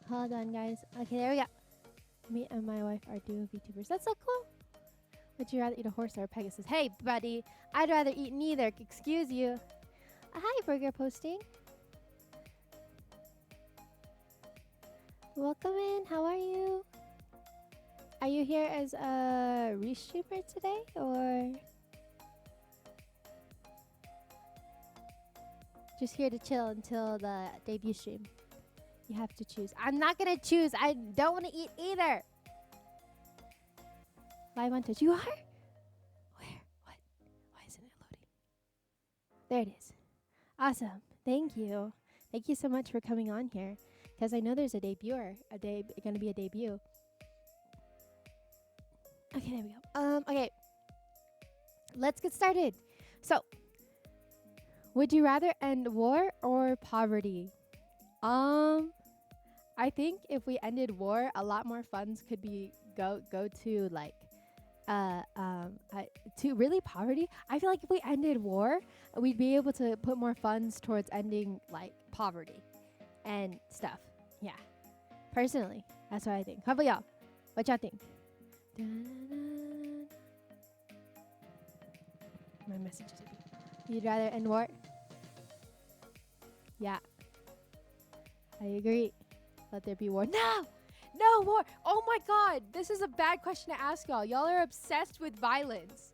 Hold on, guys. Okay, there we go. Me and my wife are doing VTubers. That's so cool. Would you rather eat a horse or a Pegasus? Hey, buddy. I'd rather eat neither. Excuse you. Hi, Burger Posting. Welcome in. How are you? Are you here as a restreamer today or just here to chill until the debut stream? You have to choose. I'm not going to choose. I don't want to eat either. Live on Twitch. You are? Where? What? Why isn't it loading? There it is. Awesome. Thank you. Thank you so much for coming on here. Because I know there's a debuter. Going to be a debut. Okay, there we go. Okay. Let's get started. So, would you rather end war or poverty? I think if we ended war, a lot more funds could be go to like to really poverty. I feel like if we ended war, we'd be able to put more funds towards ending like poverty and stuff. Yeah. Personally, that's what I think. How about y'all? What y'all think? My messages. You'd rather end war? Yeah. I agree. Let there be war. No! No war! Oh my god! This is a bad question to ask y'all. Y'all are obsessed with violence.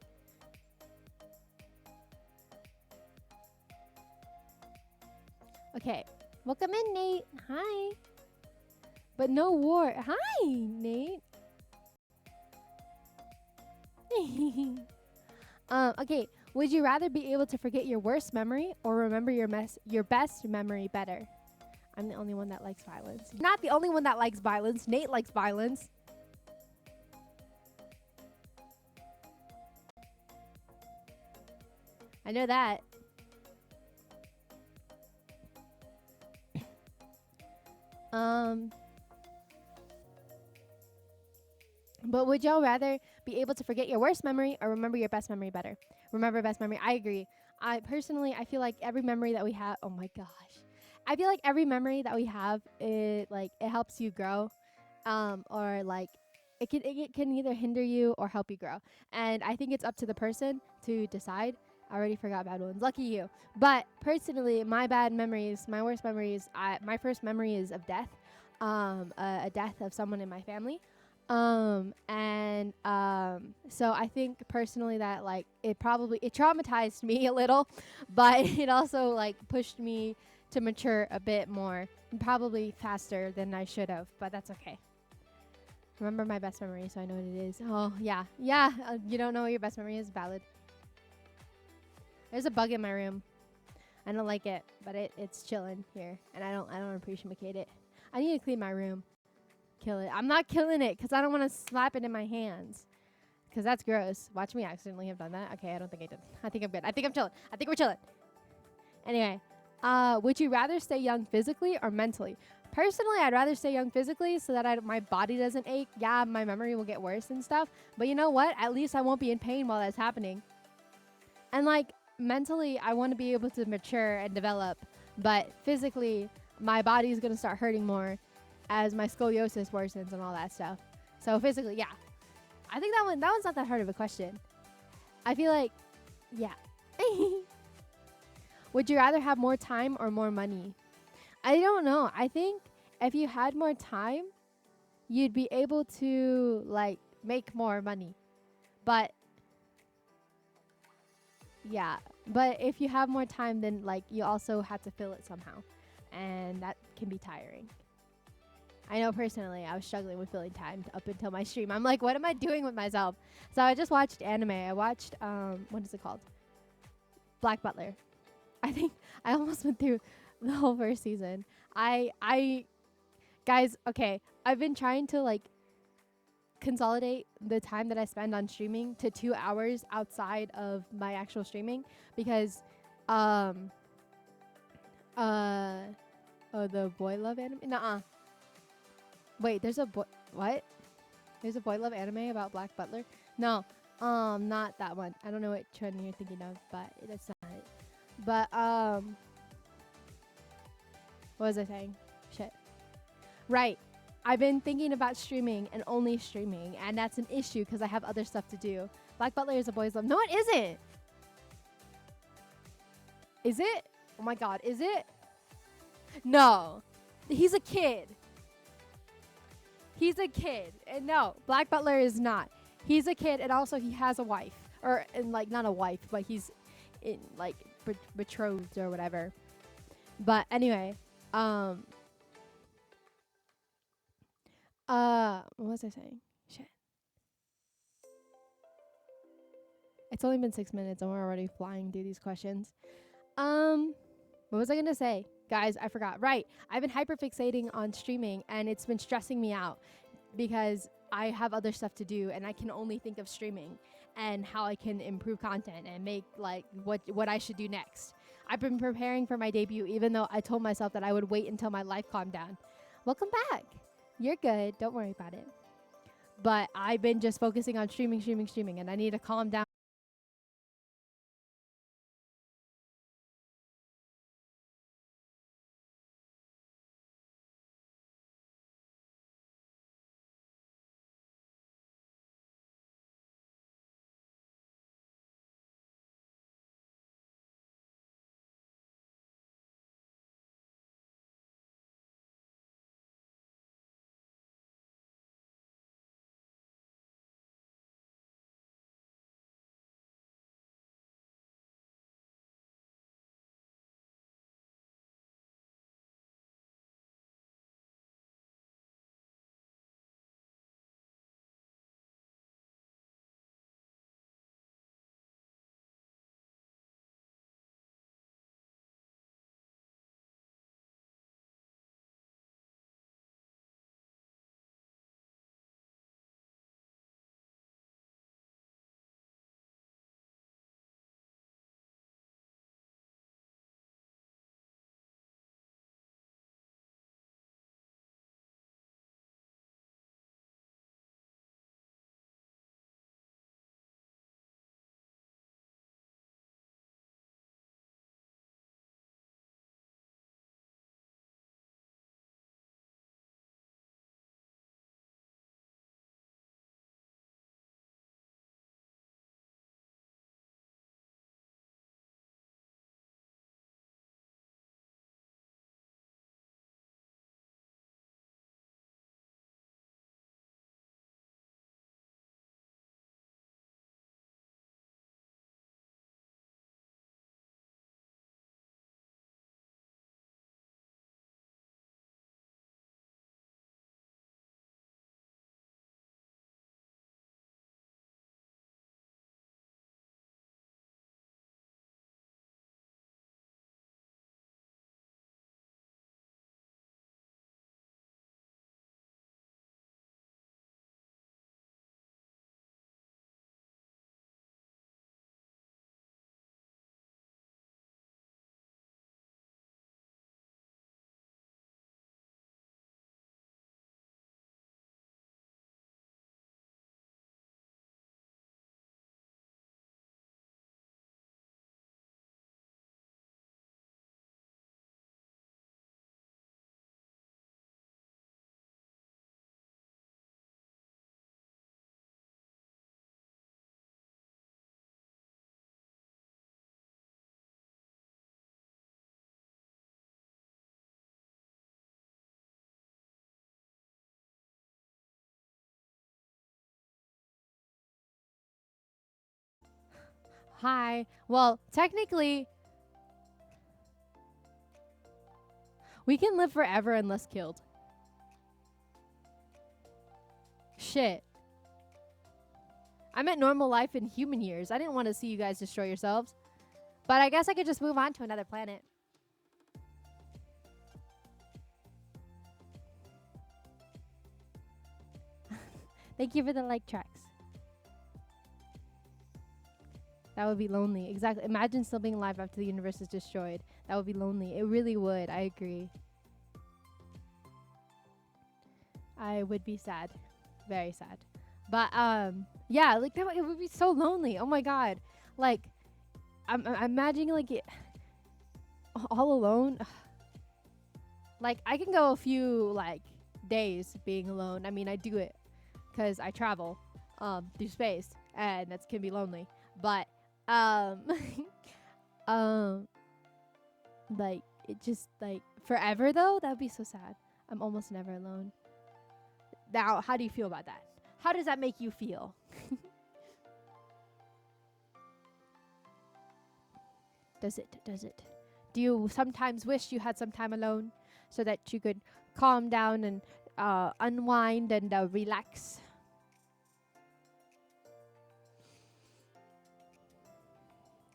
Okay. Welcome in, Nate. Hi. But no war. Hi, Nate. Okay. Would you rather be able to forget your worst memory or remember your best memory better? I'm the only one that likes violence. Not the only one that likes violence. Nate likes violence. I know that. But would y'all rather be able to forget your worst memory or remember your best memory better? Remember best memory. I agree. I feel like every memory that we have, oh my gosh. I feel like every memory that we have, it helps you grow, or like it can either hinder you or help you grow. And I think it's up to the person to decide. I already forgot bad ones. Lucky you. But personally, my worst memories, my first memory is of death, a death of someone in my family. So I think personally that like it traumatized me a little, but it also like pushed me to mature a bit more, probably faster than I should have, but that's okay. Remember my best memory, so I know what it is. Oh yeah, you don't know what your best memory is? Valid. There's a bug in my room. I don't like it, but it's chilling here, and I don't appreciate it. I need to clean my room. Kill it. I'm not killing it because I don't want to slap it in my hands, because that's gross. Watch me accidentally have done that. Okay, I don't think I did. I think I'm good. I think I'm chilling. I think we're chilling. Anyway. Would you rather stay young physically or mentally? Personally, I'd rather stay young physically so that my body doesn't ache. Yeah, my memory will get worse and stuff. But you know what? At least I won't be in pain while that's happening. And like mentally, I want to be able to mature and develop. But physically, my body is going to start hurting more as my scoliosis worsens and all that stuff. So physically, yeah. I think that one's not that hard of a question. I feel like, yeah. Would you rather have more time or more money? I don't know. I think if you had more time, you'd be able to like make more money. But yeah, but if you have more time, then like you also have to fill it somehow, and that can be tiring. I know personally, I was struggling with filling time up until my stream. I'm like, what am I doing with myself? So I just watched anime. I watched what is it called? Black Butler. I think I almost went through the whole first season. Guys, okay, I've been trying to like consolidate the time that I spend on streaming to 2 hours outside of my actual streaming because, oh, the boy love anime? Nuh-uh. Wait, there's a boy, what? There's a boy love anime about Black Butler? No, not that one. I don't know what trend you're thinking of, but that's not it. But, what was I saying? Shit. Right. I've been thinking about streaming and only streaming, and that's an issue because I have other stuff to do. Black Butler is a boys' love. No, it isn't. Is it? Oh my god, is it? No. He's a kid. He's a kid. And no, Black Butler is not. He's a kid, and also he has a wife. Or, and like, not a wife, but he's in, like, betrothed or whatever. But anyway, what was I saying? Shit. It's only been 6 minutes and we're already flying through these questions. What was I gonna say? Guys, I forgot. Right. I've been hyperfixating on streaming and it's been stressing me out because I have other stuff to do and I can only think of streaming and how I can improve content and make like what I should do next. I've been preparing for my debut even though I told myself that I would wait until my life calmed down. Welcome back. You're good. Don't worry about it. But I've been just focusing on streaming and I need to calm down. Hi. Well, technically, we can live forever unless killed. Shit. I meant normal life in human years. I didn't want to see you guys destroy yourselves. But I guess I could just move on to another planet. Thank you for the like tracks. That would be lonely. Exactly. Imagine still being alive after the universe is destroyed. That would be lonely. It really would. I agree. I would be sad. Very sad. But yeah, like that it would be so lonely. Oh my god. Like I'm imagining like it all alone. Like I can go a few like days being alone. I mean, I do it because I travel through space, and that can be lonely. But um, like it just like forever though. That would be so sad. I'm almost never alone. Now, how do you feel about that? How does that make you feel? Does it? Does it? Do you sometimes wish you had some time alone so that you could calm down and unwind and relax?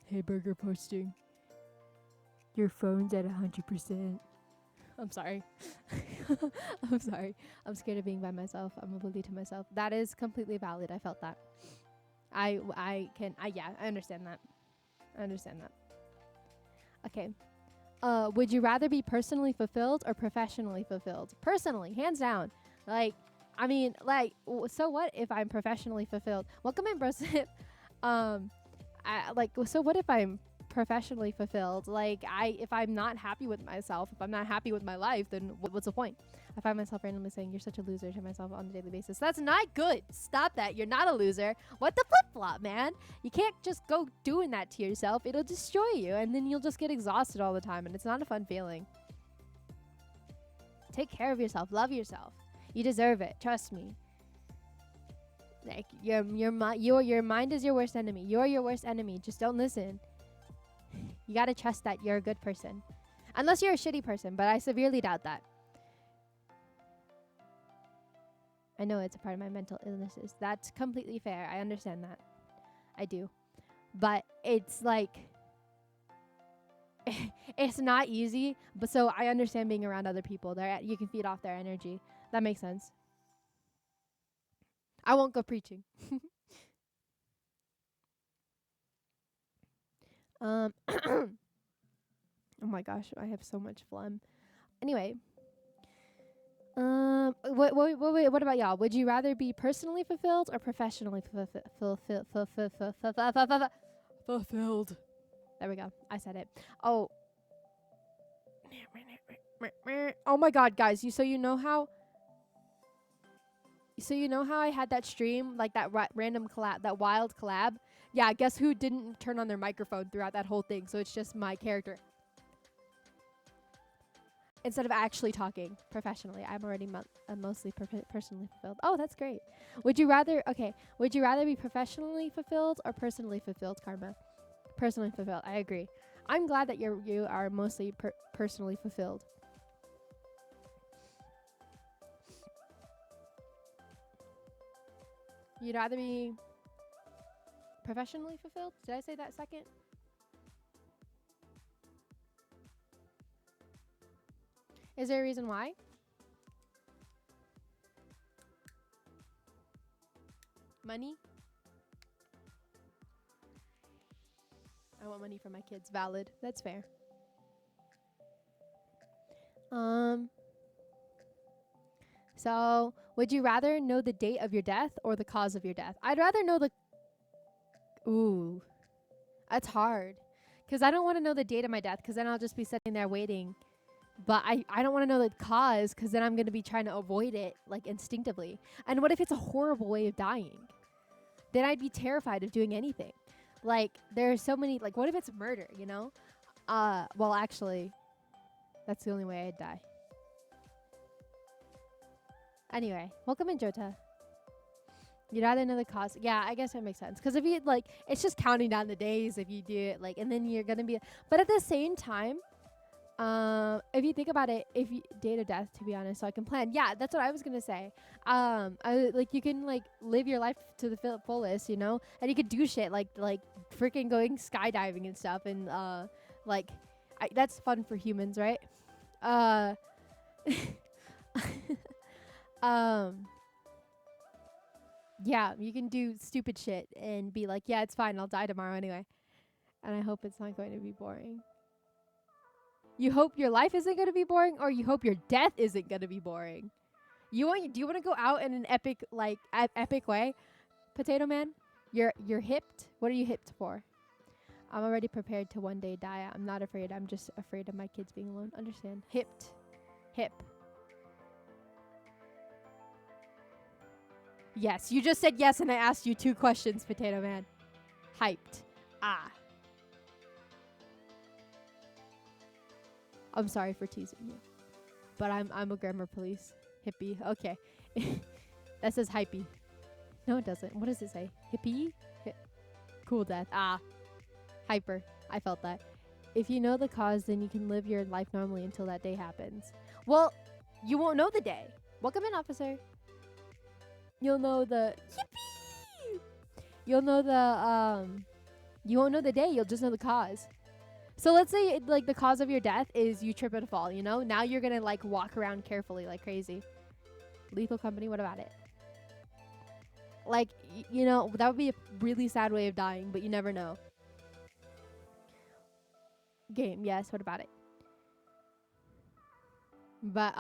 Hey, Burger posting. Your phone's at 100%. I'm sorry. I'm sorry. I'm scared of being by myself. I'm a bully to myself. That is completely valid. I felt that. I understand that. I understand that. Okay. Would you rather be personally fulfilled or professionally fulfilled? Personally, hands down. Like, I mean, like, so what if I'm professionally fulfilled? Welcome in, brosip. So what if I'm professionally fulfilled? Like, if I'm not happy with myself, if I'm not happy with my life, then what's the point? I find myself randomly saying, "You're such a loser" to myself on a daily basis. That's not good. Stop that. You're not a loser. What the flip-flop, man? You can't just go doing that to yourself. It'll destroy you, and then you'll just get exhausted all the time, and it's not a fun feeling. Take care of yourself. Love yourself. You deserve it. Trust me. Like, your mind is your worst enemy. You're your worst enemy. Just don't listen. You gotta trust that you're a good person. Unless you're a shitty person, but I severely doubt that. I know it's a part of my mental illnesses. That's completely fair. I understand that. I do. But it's like, it's not easy. But so I understand being around other people. You can feed off their energy. That makes sense. I won't go preaching. Oh my gosh, I have so much phlegm. Anyway. What about y'all? Would you rather be personally fulfilled or professionally fulfilled? There we go. I said it. Oh. Oh my god, guys. You know how I had that stream, like that random collab, that wild collab? Yeah, guess who didn't turn on their microphone throughout that whole thing? So it's just my character. Instead of actually talking professionally, I'm already mostly personally fulfilled. Oh, that's great. Would you rather be professionally fulfilled or personally fulfilled, Karma? Personally fulfilled. I agree. I'm glad that you are mostly personally fulfilled. You'd rather be professionally fulfilled? Did I say that second? Is there a reason why? Money? I want money for my kids. Valid. That's fair. So, would you rather know the date of your death or the cause of your death? I'd rather know the... Ooh. That's hard. Because I don't want to know the date of my death, because then I'll just be sitting there waiting. But I don't want to know the cause, because then I'm going to be trying to avoid it, like, instinctively. And what if it's a horrible way of dying? Then I'd be terrified of doing anything. Like, there are so many... Like, what if it's murder, you know? Well, actually, that's the only way I'd die. Anyway, welcome in, Jota. You'd rather know the cause. Yeah, I guess that makes sense. Because if you, like, it's just counting down the days if you do it, like, and then you're going to be... But at the same time, if you think about it, if you date of death, to be honest, so I can plan. Yeah, that's what I was gonna say. You can like live your life to the fullest, you know, and you could do shit like freaking going skydiving and stuff, and that's fun for humans, right? Yeah, you can do stupid shit and be like, yeah, it's fine, I'll die tomorrow anyway, and I hope it's not going to be boring. You hope your life isn't going to be boring, or you hope your death isn't going to be boring? Do you want to go out in an epic way? Potato Man, you're hipped. What are you hipped for? I'm already prepared to one day die. I'm not afraid. I'm just afraid of my kids being alone. Understand? Hipped. Hip. Yes, you just said yes, and I asked you 2 questions, Potato Man. Hyped. Ah. I'm sorry for teasing you, but I'm a grammar police hippie. Okay, that says hypey. No, it doesn't. What does it say? Hippie? Cool death. Ah, hyper. I felt that. If you know the cause, then you can live your life normally until that day happens. Well, you won't know the day. Welcome in, officer. You'll know the yippee. You'll know the You won't know the day. You'll just know the cause. So let's say like the cause of your death is you trip and fall, you know? Now you're going to like walk around carefully like crazy. Lethal company, what about it? Like, you know, that would be a really sad way of dying, but you never know. Game, yes, what about it? But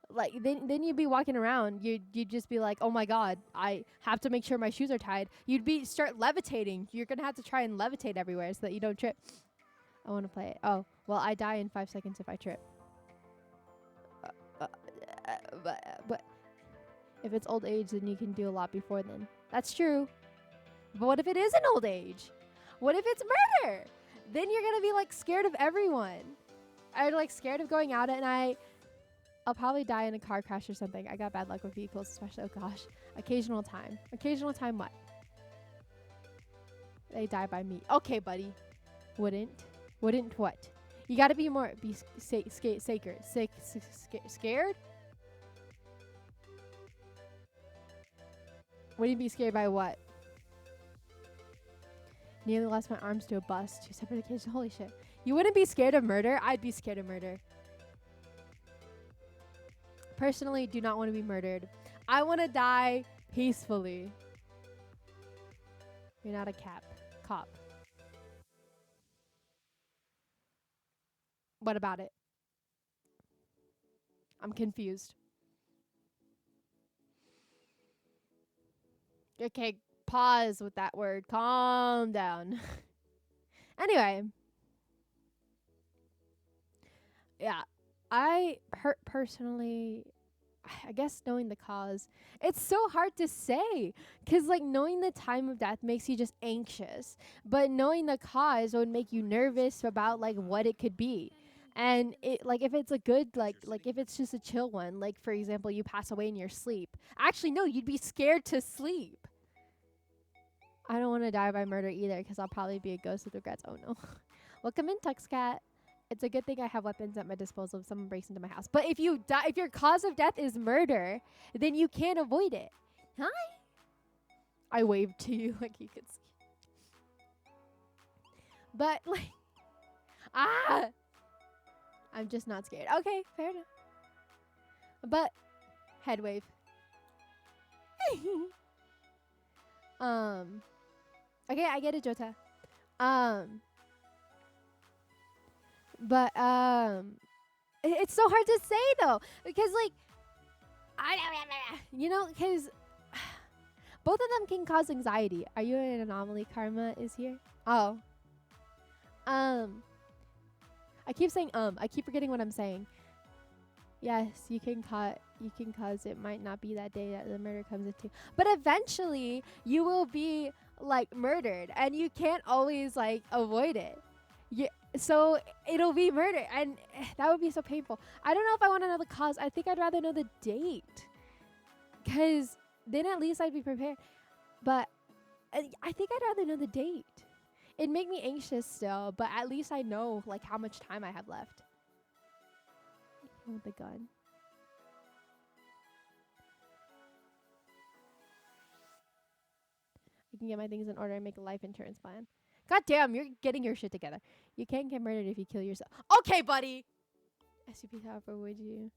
like then you'd be walking around, you'd just be like, "Oh my god, I have to make sure my shoes are tied." You'd start levitating. You're going to have to try and levitate everywhere so that you don't trip. I want to play it. Oh, well, I die in 5 seconds if I trip. But if it's old age, then you can do a lot before then. That's true. But what if it isn't old age? What if it's murder? Then you're going to be like scared of everyone. I'm like scared of going out at night. I'll probably die in a car crash or something. I got bad luck with vehicles, especially. Oh gosh. Occasional time. Occasional time what? They die by me. Okay, buddy. Wouldn't what? You got to be more scared? Would you be scared by what? Nearly lost my arms to a bus. 2 separate occasions. Holy shit. You wouldn't be scared of murder? I'd be scared of murder. Personally, do not want to be murdered. I want to die peacefully. You're not a cop. What about it? I'm confused. Okay, pause with that word. Calm down. Anyway. Yeah. I personally, I guess knowing the cause, it's so hard to say. Because, like, knowing the time of death makes you just anxious. But knowing the cause would make you nervous about, like, what it could be. And it, like, if it's a good, like if it's just a chill one, like, for example, you pass away in your sleep. Actually, no, you'd be scared to sleep. I don't want to die by murder either, because I'll probably be a ghost with regrets. Oh, no. Welcome in, Tuxcat. It's a good thing I have weapons at my disposal if someone breaks into my house. But if you die, if your cause of death is murder, then you can't avoid it. Hi. I waved to you like you could see. But, like, I'm just not scared. Okay, fair enough. But, head wave. Okay, I get it, Jota. But it's so hard to say though, because like you know, because both of them can cause anxiety. Are you an anomaly? Karma is here. Oh, I keep saying I keep forgetting what I'm saying. Yes, you can cause it might not be that day that the murder comes into, but eventually you will be like murdered, and you can't always like avoid it. So it'll be murder, and that would be so painful. I don't know if I want to know the cause. I think I'd rather know the date, because then at least I'd be prepared. But I think I'd rather know the date. It'd make me anxious still, but at least I know like how much time I have left. With the gun. I can get my things in order and make a life insurance plan. God damn, you're getting your shit together. You can't get murdered if you kill yourself. Okay, buddy. SCP, however, would you?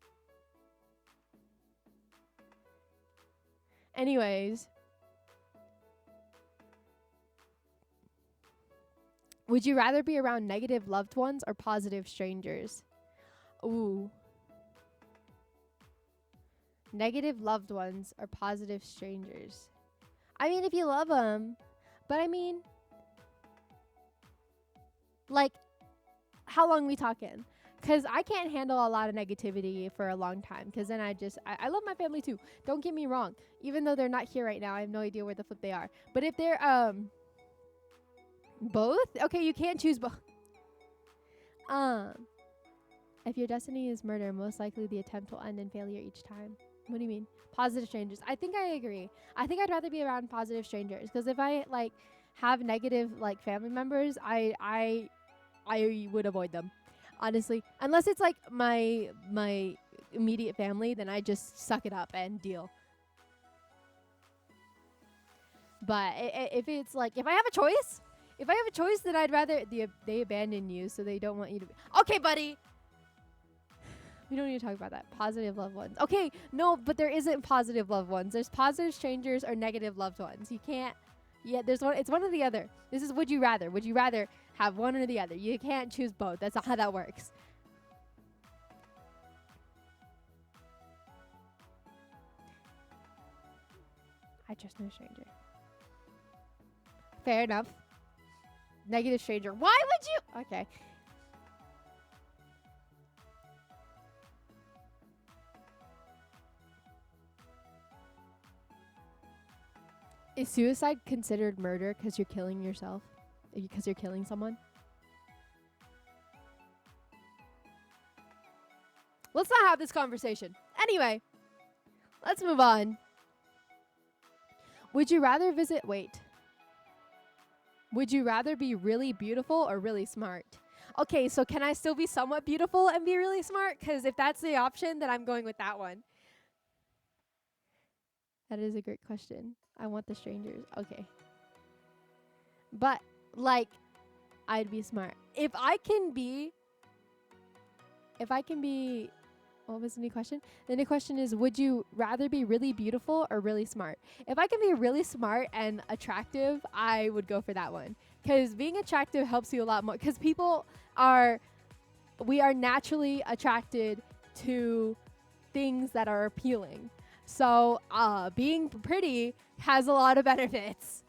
Anyways. Would you rather be around negative loved ones or positive strangers? Ooh. Negative loved ones or positive strangers? I mean, if you love them. But I mean... Like, how long we talking? Because I can't handle a lot of negativity for a long time. Because then I love my family too. Don't get me wrong. Even though they're not here right now, I have no idea where the flip they are. But if they're both, okay, you can't choose both. If your destiny is murder, most likely the attempt will end in failure each time. What do you mean? Positive strangers. I think I agree. I think I'd rather be around positive strangers. Because if I like have negative like family members, I would avoid them. Honestly, unless it's like my immediate family, then I just suck it up and deal. But if it's like, if I have a choice, then I'd rather they abandon you, so they don't want you to be. Okay, buddy. We don't need to talk about that. Positive loved ones. Okay, no, but there isn't positive loved ones. There's positive strangers or negative loved ones. You can't. Yeah, there's one. It's one or the other. This is would you rather. Would you rather have one or the other? You can't choose both. That's not how that works. I trust no stranger. Fair enough. Negative stranger. Why would you? Okay. Is suicide considered murder because you're killing yourself? Because you're killing someone? Let's not have this conversation. Anyway, let's move on. Would you rather visit... Wait. Would you rather be really beautiful or really smart? Okay, so can I still be somewhat beautiful and be really smart? Because if that's the option, then I'm going with that one. That is a great question. I want the strangers. Okay. But, like, I'd be smart. If I can be... What was the new question? The new question is, would you rather be really beautiful or really smart? If I can be really smart and attractive, I would go for that one. Because being attractive helps you a lot more. Because we are naturally attracted to things that are appealing. So being pretty has a lot of benefits.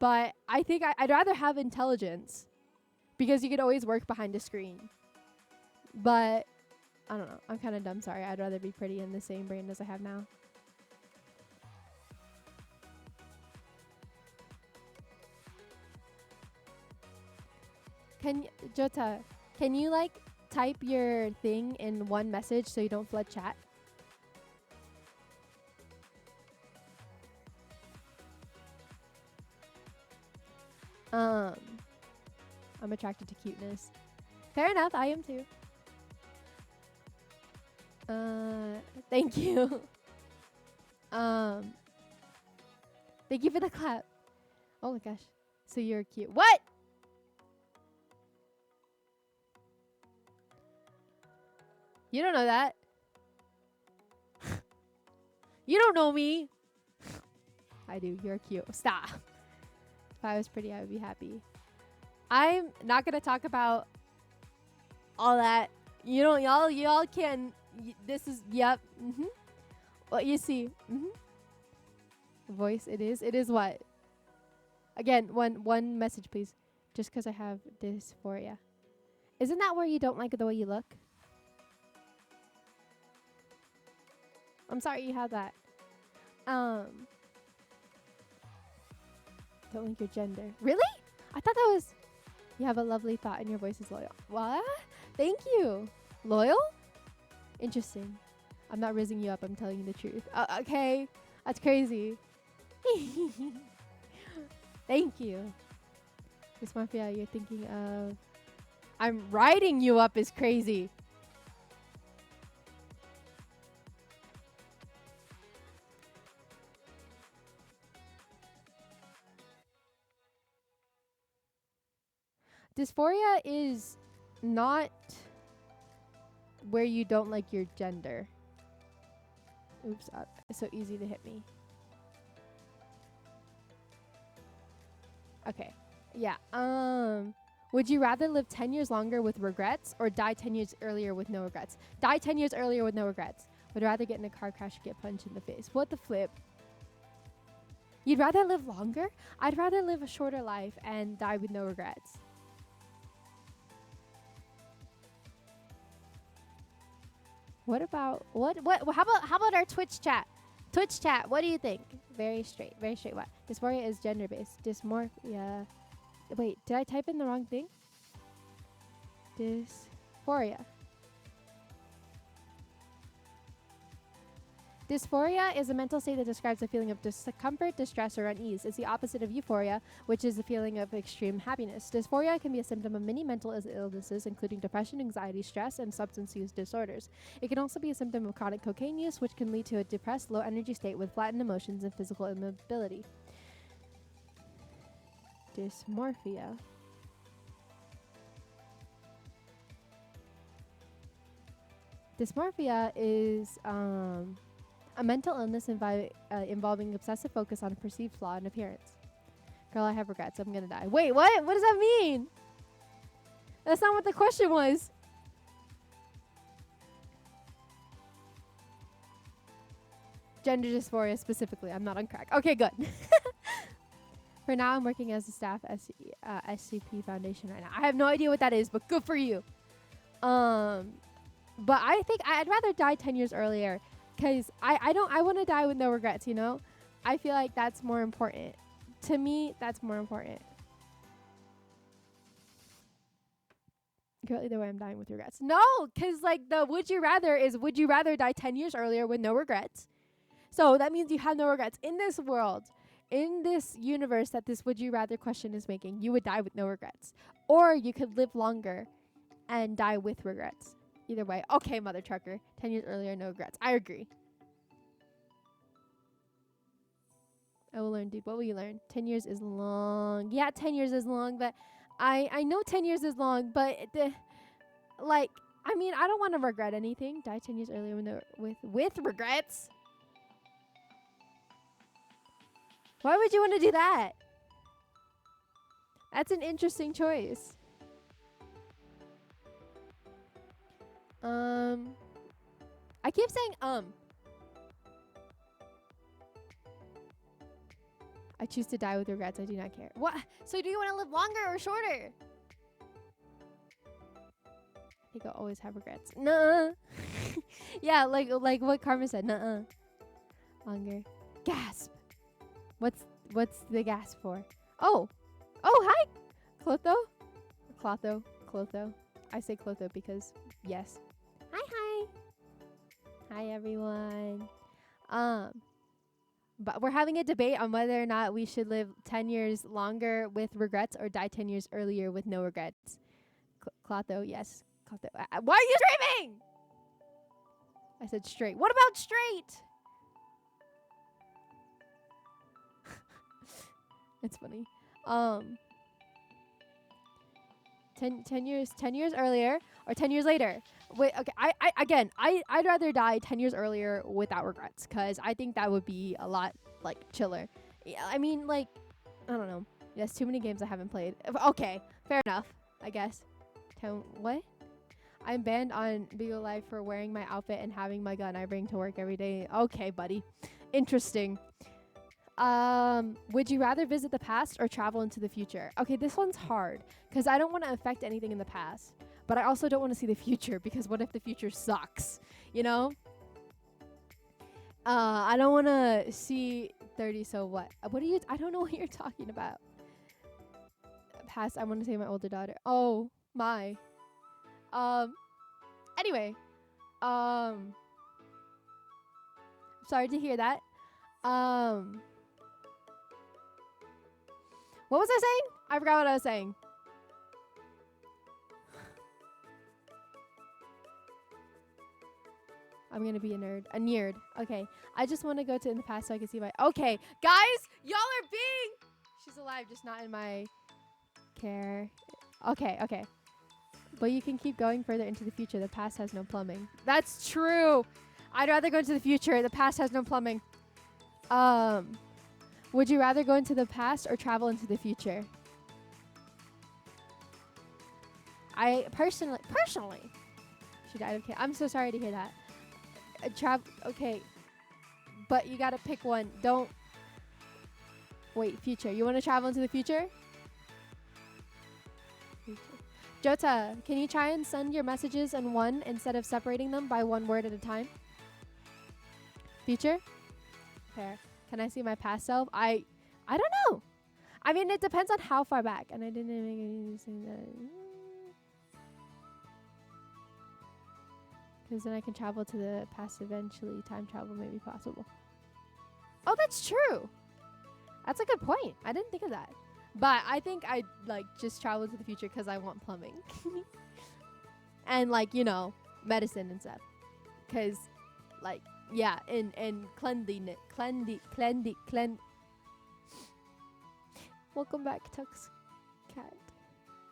But I think I'd rather have intelligence. Because you could always work behind a screen. But, I don't know. I'm kind of dumb. Sorry. I'd rather be pretty in the same brain as I have now. Jota, can you, like, type your thing in one message so you don't flood chat? I'm attracted to cuteness. Fair enough. I am too. Thank you. Thank you for the clap. Oh my gosh. So you're cute. What? You don't know that. You don't know me. I do. You're cute. Stop. If I was pretty, I would be happy. I'm not going to talk about all that. You know, y'all can... this is... Yep. Mm-hmm. What you see. Mm-hmm. Voice, it is. It is what? Again, one message, please. Just because I have dysphoria. Isn't that where you don't like the way you look? I'm sorry you have that. Don't like your gender. Really? I thought that was... You have a lovely thought and your voice is loyal. What? Thank you. Loyal? Interesting. I'm not rizzing you up. I'm telling you the truth. Okay. That's crazy. Thank you. This mafia you're thinking of... I'm riding you up is crazy. Dysphoria is not where you don't like your gender. Oops, it's so easy to hit me. Okay. Yeah. Would you rather live 10 years longer with regrets or die 10 years earlier with no regrets? Die 10 years earlier with no regrets. Would rather get in a car crash or get punched in the face. What the flip? You'd rather live longer? I'd rather live a shorter life and die with no regrets. What about what? How about our Twitch chat? Twitch chat. What do you think? Very straight. Very straight. What? Dysphoria is gender based. Dysmorphia. Wait, did I type in the wrong thing? Dysphoria. Dysphoria is a mental state that describes a feeling of discomfort, distress, or unease. It's the opposite of euphoria, which is a feeling of extreme happiness. Dysphoria can be a symptom of many mental illnesses, including depression, anxiety, stress, and substance use disorders. It can also be a symptom of chronic cocaine use, which can lead to a depressed, low-energy state with flattened emotions and physical immobility. Dysmorphia. Dysmorphia is a mental illness involving obsessive focus on a perceived flaw in appearance. Girl, I have regrets. I'm gonna die. Wait, what? What does that mean? That's not what the question was. Gender dysphoria specifically. I'm not on crack. Okay, good. For now, I'm working as a staff SCP Foundation right now. I have no idea what that is, but good for you. But I think I'd rather die 10 years earlier. Because I want to die with no regrets, you know? I feel like that's more important. To me, that's more important. Girl, either way, I'm dying with regrets. No, because like the would you rather is would you rather die 10 years earlier with no regrets? So that means you have no regrets. In this world, in this universe that this would you rather question is making, you would die with no regrets. Or you could live longer and die with regrets. Either way. Okay, mother trucker. 10 years earlier, no regrets. I agree. I will learn deep. What will you learn? 10 years is long. Yeah, 10 years is long, but I know 10 years is long, but I mean, I don't want to regret anything. Die 10 years earlier with regrets. Why would you want to do that? That's an interesting choice. I keep saying I choose to die with regrets. I do not care. What? So do you want to live longer or shorter? I think I'll always have regrets. Nuh. Yeah, like what Karma said. Nuh. Longer. Gasp. What's the gasp for? Oh, hi, Clotho. Clotho. I say Clotho because yes. Hi everyone. But we're having a debate on whether or not we should live 10 years longer with regrets or die 10 years earlier with no regrets. Clotho, yes. Clotho. Why are you screaming? I said straight. What about straight? It's funny. 10 years earlier or 10 years later. Wait, okay. I'd rather die 10 years earlier without regrets because I think that would be a lot like chiller. Yeah, I mean, like, I don't know. There's too many games I haven't played. Okay, fair enough, I guess. What? I'm banned on Beagle Live for wearing my outfit and having my gun I bring to work every day. Okay, buddy. Interesting. Would you rather visit the past or travel into the future? Okay, this one's hard because I don't want to affect anything in the past. But I also don't want to see the future because what if the future sucks? You know? I don't want to see 30, so what? I don't know what you're talking about. Past, I want to say my older daughter. Oh, my. Anyway. Sorry to hear that. What was I saying? I forgot what I was saying. I'm gonna be a nerd. A nerd. Okay. I just want to go to in the past so I can see my. Okay, guys, y'all are being. She's alive, just not in my care. Okay. But you can keep going further into the future. The past has no plumbing. That's true. I'd rather go into the future. The past has no plumbing. Would you rather go into the past or travel into the future? I personally, she died of cancer. I'm so sorry to hear that. Okay, but you gotta pick one. Don't wait. Future. You want to travel into the future? Jota, can you try and send your messages in one instead of separating them by one word at a time? Future? Fair. Can I see my past self? I don't know. I mean, it depends on how far back. And I didn't make any saying that. Because then I can travel to the past eventually. Time travel may be possible. Oh, that's true. That's a good point. I didn't think of that. But I think I'd like just travel to the future because I want plumbing. And like, you know, medicine and stuff. Because like, yeah, and cleanliness. Welcome back, Tux Cat.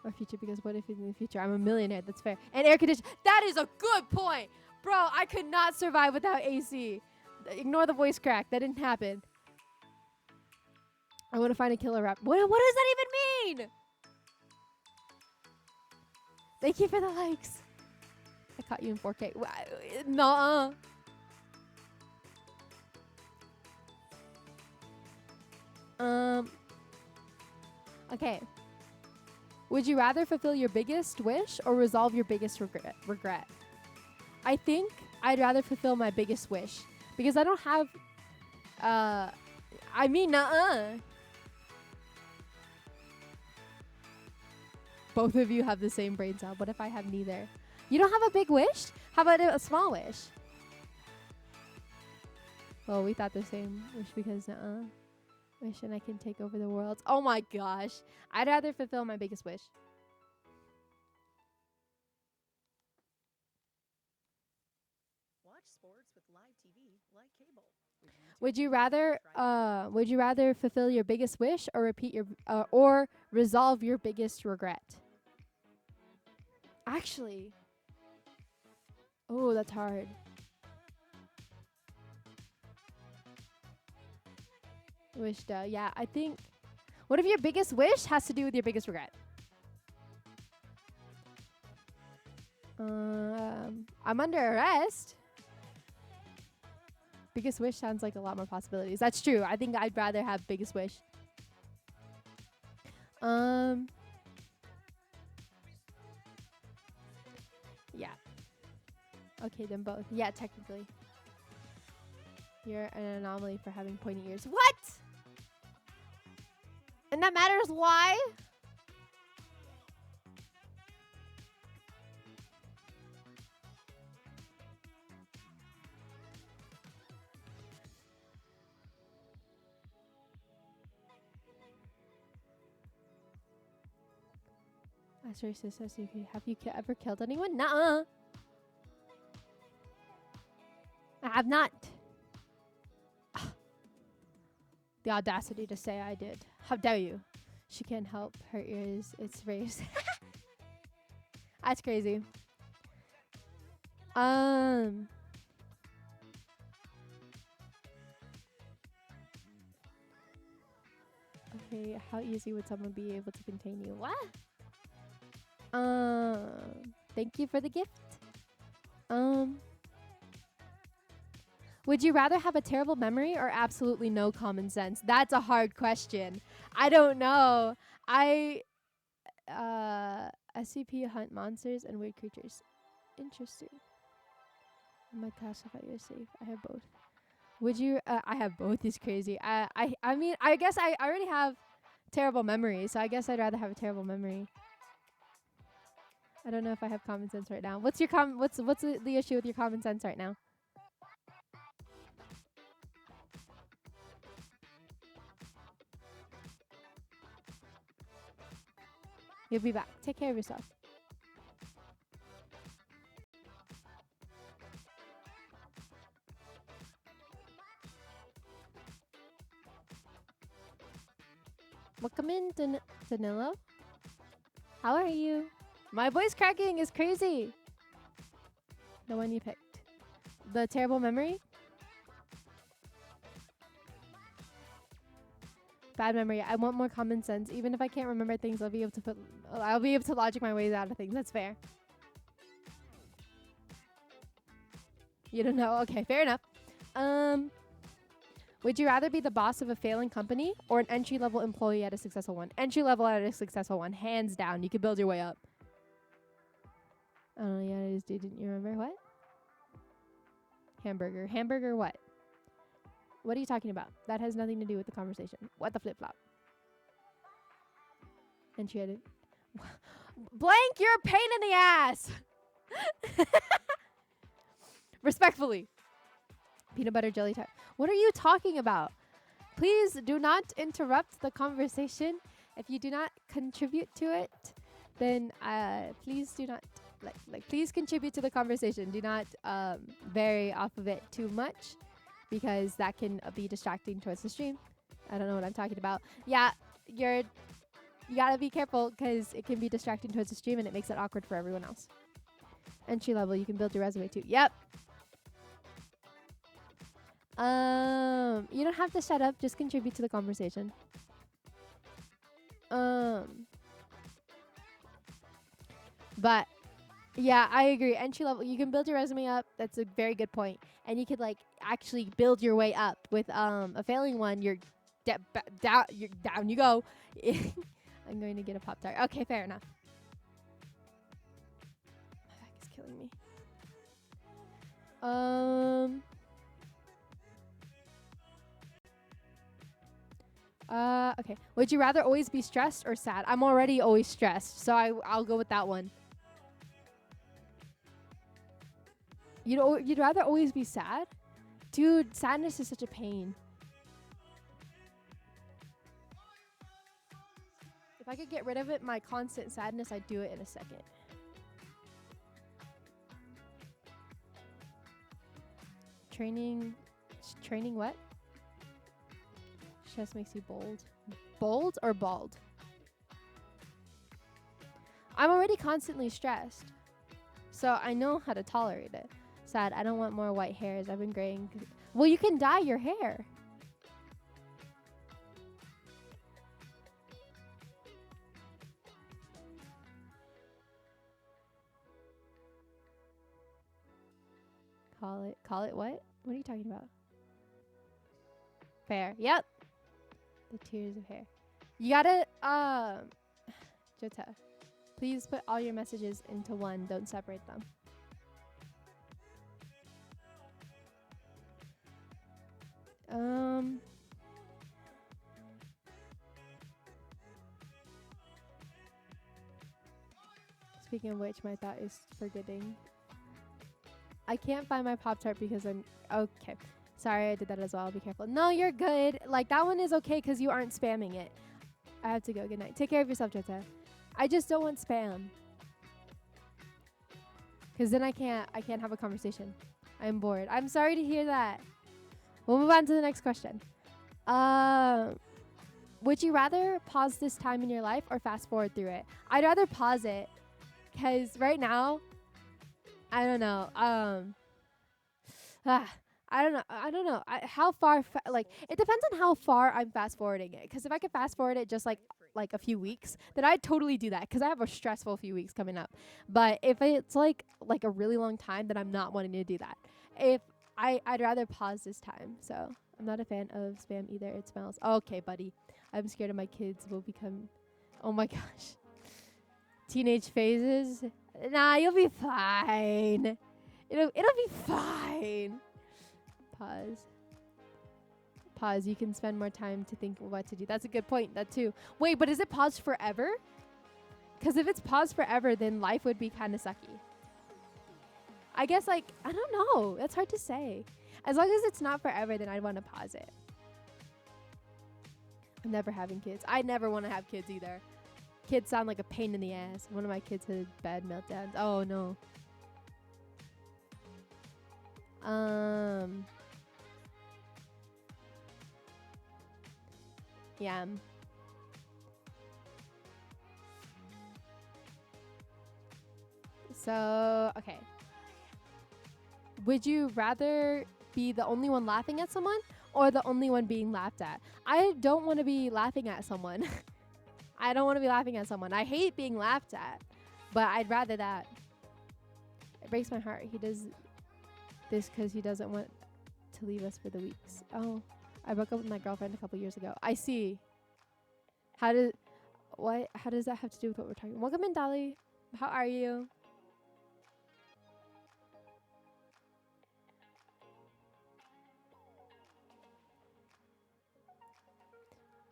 Or future, because what if in the future I'm a millionaire? That's fair. And air condition. That is a good point. Bro, I could not survive without AC. Ignore the voice crack. That didn't happen. I want to find a killer rap. What does that even mean? Thank you for the likes. I caught you in 4K. Nuh-uh. Okay. Would you rather fulfill your biggest wish or resolve your biggest regret? I think I'd rather fulfill my biggest wish because I don't have Both of you have the same brain cell. What if I have neither? You don't have a big wish? How about a small wish? Well, we thought the same wish because wish and I can take over the world. Oh my gosh. I'd rather fulfill my biggest wish. Watch sports with live TV like cable. Would you rather fulfill your biggest wish or repeat your or resolve your biggest regret? Actually, oh, that's hard. Wish, yeah, I think. What if your biggest wish has to do with your biggest regret? I'm under arrest. Biggest wish sounds like a lot more possibilities. That's true. I think I'd rather have biggest wish. Yeah. Okay, then both. Yeah, technically. You're an anomaly for having pointy ears. What? And that matters why? That's racist. Have you ever killed anyone? Nuh-uh. I have not. The audacity to say I did. How dare you? She can't help her ears. It's race. That's crazy. Okay, how easy would someone be able to contain you? What? Thank you for the gift. Would you rather have a terrible memory or absolutely no common sense? That's a hard question. I don't know. SCP hunt monsters and weird creatures. Interesting. My classify you're safe. I have both. Would you? I have both. Is crazy. I mean, I guess I already have terrible memory, so I guess I'd rather have a terrible memory. I don't know if I have common sense right now. What's your what's the issue with your common sense right now? You'll be back. Take care of yourself. Welcome in, Danilo. How are you? My voice cracking is crazy. The one you picked. The terrible memory? Bad memory. I want more common sense. Even if I can't remember things, I'll be able to logic my ways out of things. That's fair. You don't know? Okay, fair enough. Would you rather be the boss of a failing company or an entry-level employee at a successful one? Entry-level at a successful one. Hands down. You could build your way up. I don't know. Yeah, it is. Didn't you remember what? Hamburger. Hamburger. What? What are you talking about? That has nothing to do with the conversation. What the flip flop? And she had it. Blank, you're a pain in the ass. Respectfully. Peanut butter jelly tart. What are you talking about? Please do not interrupt the conversation. If you do not contribute to it, then please do not please contribute to the conversation. Do not vary off of it too much, because that can be distracting towards the stream. I don't know what I'm talking about. Yeah, you gotta be careful because it can be distracting towards the stream and it makes it awkward for everyone else. Entry level, you can build your resume too. Yep. You don't have to shut up. Just contribute to the conversation. But yeah, I agree. Entry level, you can build your resume up. That's a very good point. And you could like actually build your way up. With a failing one, you're down. You're down. You go. I'm going to get a Pop-Tart. Okay, fair enough. My back is killing me. Okay. Would you rather always be stressed or sad? I'm already always stressed, so I'll go with that one. You'd rather always be sad? Dude, sadness is such a pain. If I could get rid of it, my constant sadness, I'd do it in a second. Training what? Stress makes you bold. Bold or bald? I'm already constantly stressed, so I know how to tolerate it. Sad, I don't want more white hairs. I've been graying. Well, you can dye your hair. Call it what? What are you talking about? Fair. Yep. The tears of hair. You gotta, Jota, please put all your messages into one. Don't separate them. Speaking of which, my thought is forgetting. I can't find my Pop-Tart because I'm... Okay. Sorry, I did that as well. Be careful. No, you're good. Like, that one is okay because you aren't spamming it. I have to go. Good night. Take care of yourself, Jetta. I just don't want spam. Because then I can't have a conversation. I'm bored. I'm sorry to hear that. We'll move on to the next question. Would you rather pause this time in your life or fast forward through it? I'd rather pause it. Because right now... I don't know. I don't know. How far? It depends on how far I'm fast forwarding it. Because if I could fast forward it just like a few weeks, then I'd totally do that. Because I have a stressful few weeks coming up. But if it's like a really long time, then I'm not wanting to do that. I'd rather pause this time. So I'm not a fan of spam either. It smells. Okay, buddy. I'm scared of my kids will become. Oh my gosh. Teenage phases. Nah, you'll be fine. It'll be fine. Pause. You can spend more time to think what to do. That's a good point. That too. Wait, but is it paused forever? Because if it's paused forever, then life would be kind of sucky. I guess I don't know. That's hard to say. As long as it's not forever, then I'd want to pause it. I'm never having kids. I never want to have kids either. Kids sound like a pain in the ass. One of my kids had bad meltdowns. Oh no. Yeah. So, okay. Would you rather be the only one laughing at someone or the only one being laughed at? I don't want to be laughing at someone. I don't want to be laughing at someone. I hate being laughed at, but I'd rather that. It breaks my heart. He does this because he doesn't want to leave us for the weeks. Oh, I broke up with my girlfriend a couple years ago. I see. How does that have to do with what we're talking about? Welcome in, Dolly. How are you?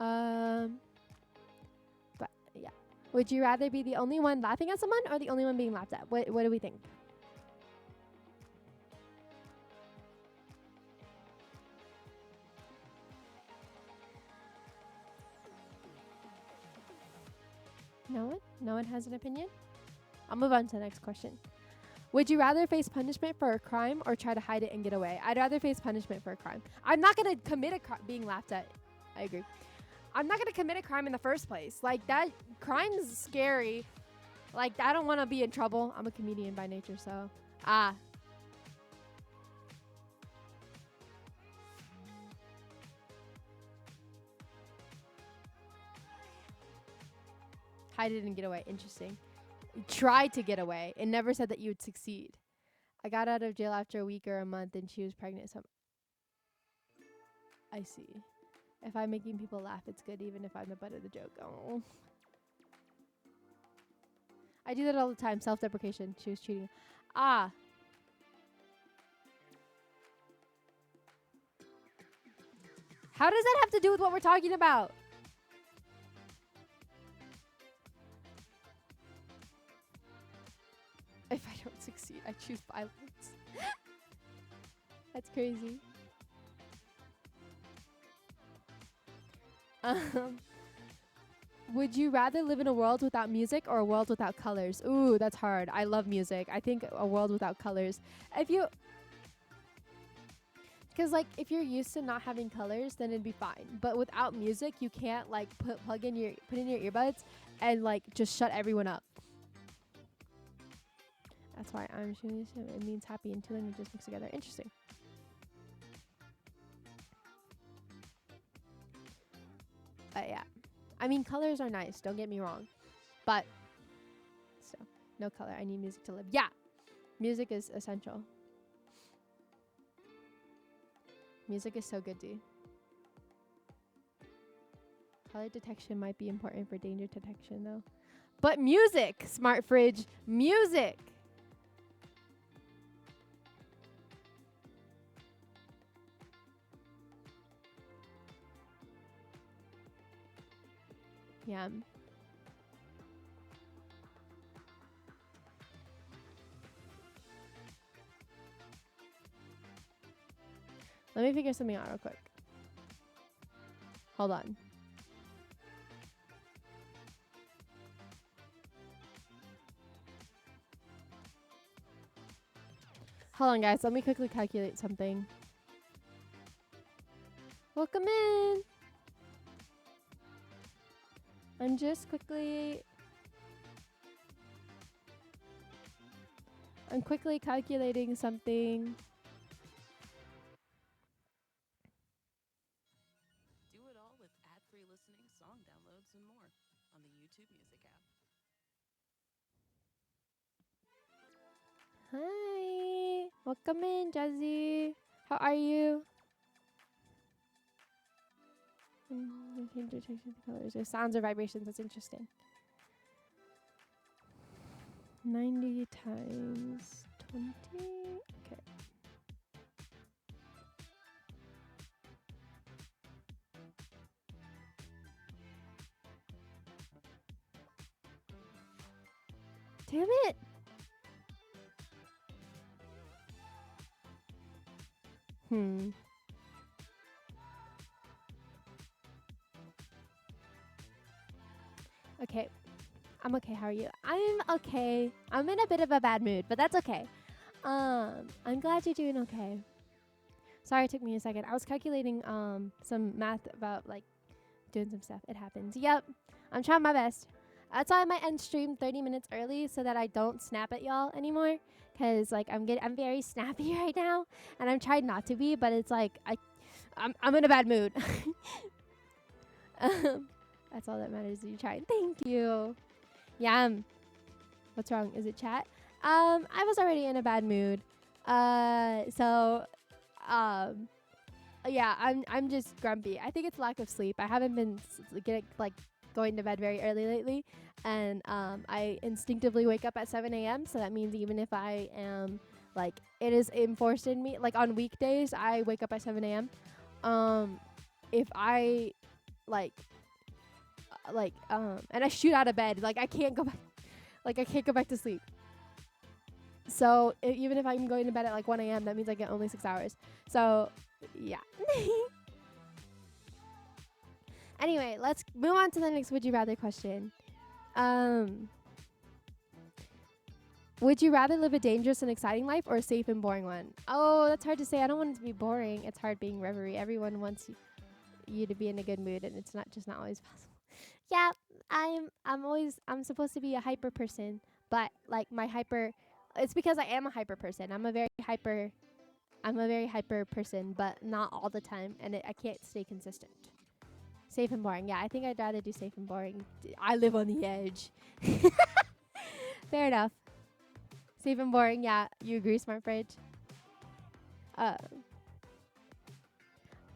Um, but yeah. Would you rather be the only one laughing at someone or the only one being laughed at? What do we think? No one? No one has an opinion? I'll move on to the next question. Would you rather face punishment for a crime or try to hide it and get away? I'd rather face punishment for a crime. I'm not going to commit a crime being laughed at. I agree. I'm not going to commit a crime in the first place. Like, that crime's scary. Like, I don't want to be in trouble. I'm a comedian by nature, so. Hide it and get away. Interesting. Tried to get away. It never said that you would succeed. I got out of jail after a week or a month and she was pregnant. So I see. If I'm making people laugh, it's good even if I'm the butt of the joke. Oh. I do that all the time. Self-deprecation. She was cheating. How does that have to do with what we're talking about? If I don't succeed, I choose violence. That's crazy. Would you rather live in a world without music or a world without colors? Ooh, that's hard. I love music. I think a world without colors. Because like if you're used to not having colors, then it'd be fine. But without music, you can't like put in your earbuds and like just shut everyone up. That's why I'm choosing it means happy and two languages mixed together. Interesting. Yeah. I mean, colors are nice. Don't get me wrong. But still, no color. I need music to live. Yeah. Music is essential. Music is so good, dude. Color detection might be important for danger detection, though. But music, smart fridge, music. Yeah. Let me figure something out real quick. Hold on. Hold on, guys. Let me quickly calculate something. Welcome in. I'm just quickly calculating something. Do it all with ad-free listening, song downloads, and more on the YouTube Music app. Hi. Welcome in, Jazzy. How are you? Detection colors. There's sounds or vibrations. That's interesting. 90 times 20. Okay. Damn it. Okay. I'm okay. How are you? I'm okay. I'm in a bit of a bad mood, but that's okay. I'm glad you're doing okay. Sorry it took me a second. I was calculating some math about like doing some stuff. It happens. Yep. I'm trying my best. That's why I might end stream 30 minutes early so that I don't snap at y'all anymore. Cause like I'm very snappy right now, and I'm trying not to be, but it's like I'm in a bad mood. That's all that matters. You tried. Thank you. Yeah. What's wrong? Is it chat? I was already in a bad mood. Yeah, I'm just grumpy. I think it's lack of sleep. I haven't been going to bed very early lately, and I instinctively wake up at 7 a.m. So that means even if I am like it is enforced in me, like on weekdays I wake up at 7 a.m. If I like and I shoot out of bed. Like I can't go back. Like I can't go back to sleep. So even if I'm going to bed at like 1 a.m., that means I get only 6 hours. So yeah. Anyway, let's move on to the next would you rather question. Would you rather live a dangerous and exciting life or a safe and boring one? Oh, that's hard to say. I don't want it to be boring. It's hard being Reverie. Everyone wants you to be in a good mood, and it's not always possible. Yeah, I'm supposed to be a hyper person, but like it's because I am a hyper person. I'm a very hyper person, but not all the time, and I can't stay consistent. Safe and boring. Yeah, I think I'd rather do safe and boring. I live on the edge. Fair enough. Safe and boring. Yeah, you agree, Smart Fridge?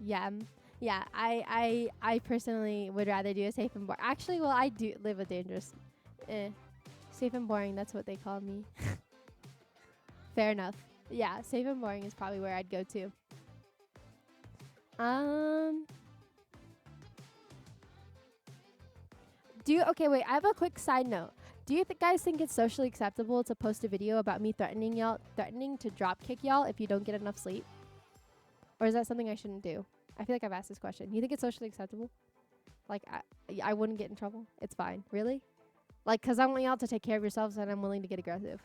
Yeah. Yeah, I personally would rather do a safe and boring. Actually, well, I do live a dangerous. Safe and boring, that's what they call me. Fair enough. Yeah, safe and boring is probably where I'd go to. Okay, wait, I have a quick side note. Do you guys think it's socially acceptable to post a video about me threatening to drop kick y'all if you don't get enough sleep? Or is that something I shouldn't do? I feel like I've asked this question. You think it's socially acceptable? Like, I wouldn't get in trouble? It's fine. Really? Like, because I want y'all to take care of yourselves and I'm willing to get aggressive.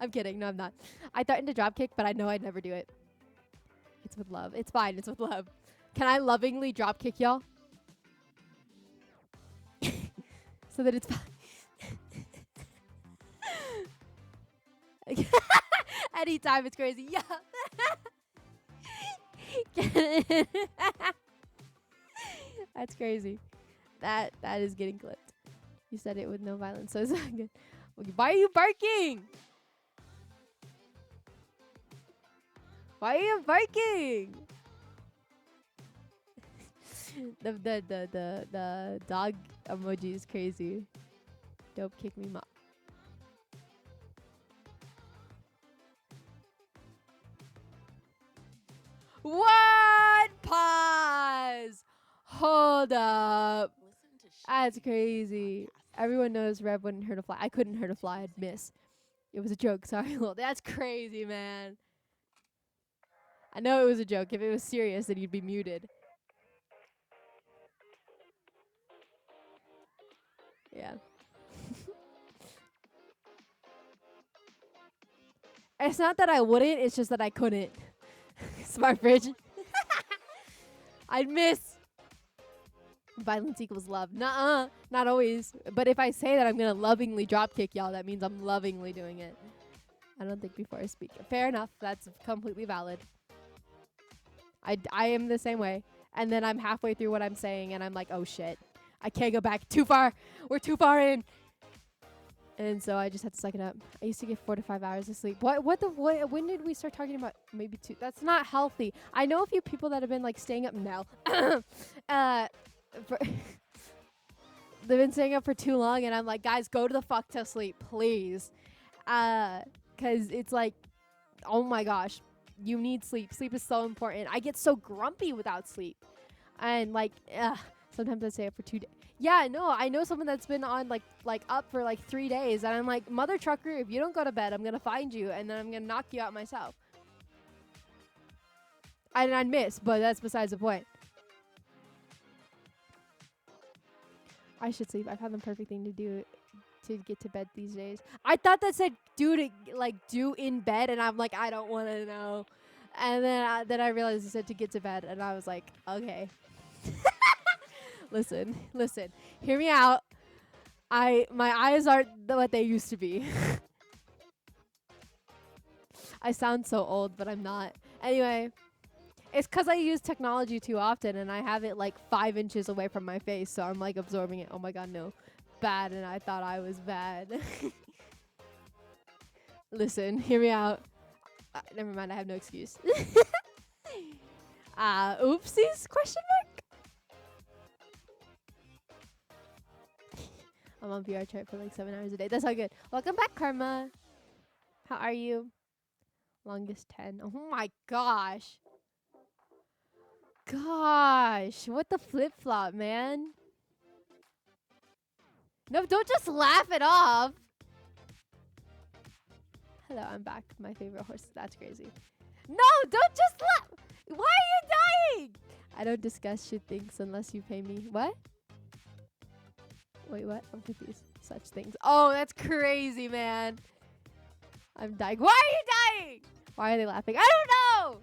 I'm kidding. No, I'm not. I threatened to drop kick, but I know I'd never do it. It's with love. It's fine. It's with love. Can I lovingly drop kick y'all? So that it's fine. Anytime, it's crazy. Yeah. That's crazy. That is getting clipped. You said it with no violence, so it's not good. Why are you barking? Why are you barking? the dog emoji is crazy. Dope, kick me, mom. What? Pause. Hold up. That's crazy. Everyone knows Rev wouldn't hurt a fly. I couldn't hurt a fly. I'd miss. It was a joke. Sorry. Well, that's crazy, man. I know it was a joke. If it was serious, then you'd be muted. Yeah. It's not that I wouldn't. It's just that I couldn't. Smart Fridge. I'd miss. Violence equals love. Nuh-uh. Not always. But if I say that I'm going to lovingly drop kick y'all, that means I'm lovingly doing it. I don't think before I speak. Fair enough. That's completely valid. I am the same way. And then I'm halfway through what I'm saying, and I'm like, oh, shit. I can't go back too far. We're too far in. And so I just had to suck it up. I used to get 4 to 5 hours of sleep. When did we start talking about maybe 2? That's not healthy. I know a few people that have been like staying up now. They've been staying up for too long, and I'm like, guys, go to the fuck to sleep, please. 'Cause it's like, oh my gosh, you need sleep. Sleep is so important. I get so grumpy without sleep. And like, sometimes I stay up for 2 days. Yeah, no, I know someone that's been on like up for like 3 days, and I'm like, mother trucker, if you don't go to bed, I'm gonna find you, and then I'm gonna knock you out myself. And I'd miss, but that's besides the point. I should sleep. I found the perfect thing to do to get to bed these days. I thought that said do in bed, and I'm like, I don't want to know. And then I realized it said to get to bed, and I was like, okay. Listen, hear me out. My eyes aren't what they used to be. I sound so old, but I'm not. Anyway, it's because I use technology too often, and I have it like 5 inches away from my face, so I'm like absorbing it. Oh my god, no. Bad, and I thought I was bad. Listen, hear me out. Never mind, I have no excuse. Oopsies? Question mark? I'm on VR chat for like 7 hours a day. That's all good. Welcome back, Karma. How are you? Longest 10. Oh my gosh. gosh. What the flip-flop, man? No, don't just laugh it off. Hello, I'm back. My favorite horse. That's crazy. No, don't just laugh. Why are you dying? I don't discuss shit things unless you pay me. What? Wait, what? I'm confused. Such things. Oh, that's crazy, man. I'm dying. Why are you dying? Why are they laughing? I don't know.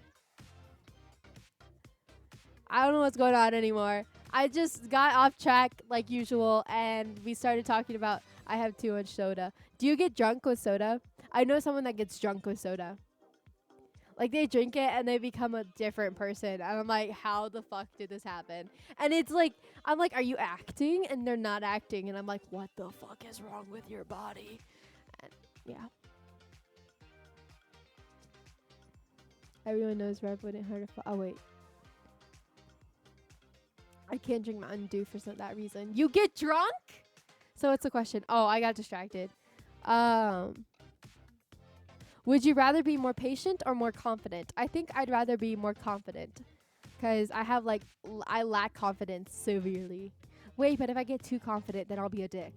I don't know what's going on anymore. I just got off track like usual, and we started talking about I have too much soda. Do you get drunk with soda? I know someone that gets drunk with soda. Like, they drink it and they become a different person. And I'm like, how the fuck did this happen? And it's like, I'm like, are you acting? And they're not acting. And I'm like, what the fuck is wrong with your body? And yeah. Everyone knows Rev wouldn't hurt a oh, wait. I can't drink Mountain Dew for that reason. You get drunk? So what's the question? Oh, I got distracted. Would you rather be more patient or more confident? I think I'd rather be more confident. Because I have like, I lack confidence severely. Wait, but if I get too confident, then I'll be a dick.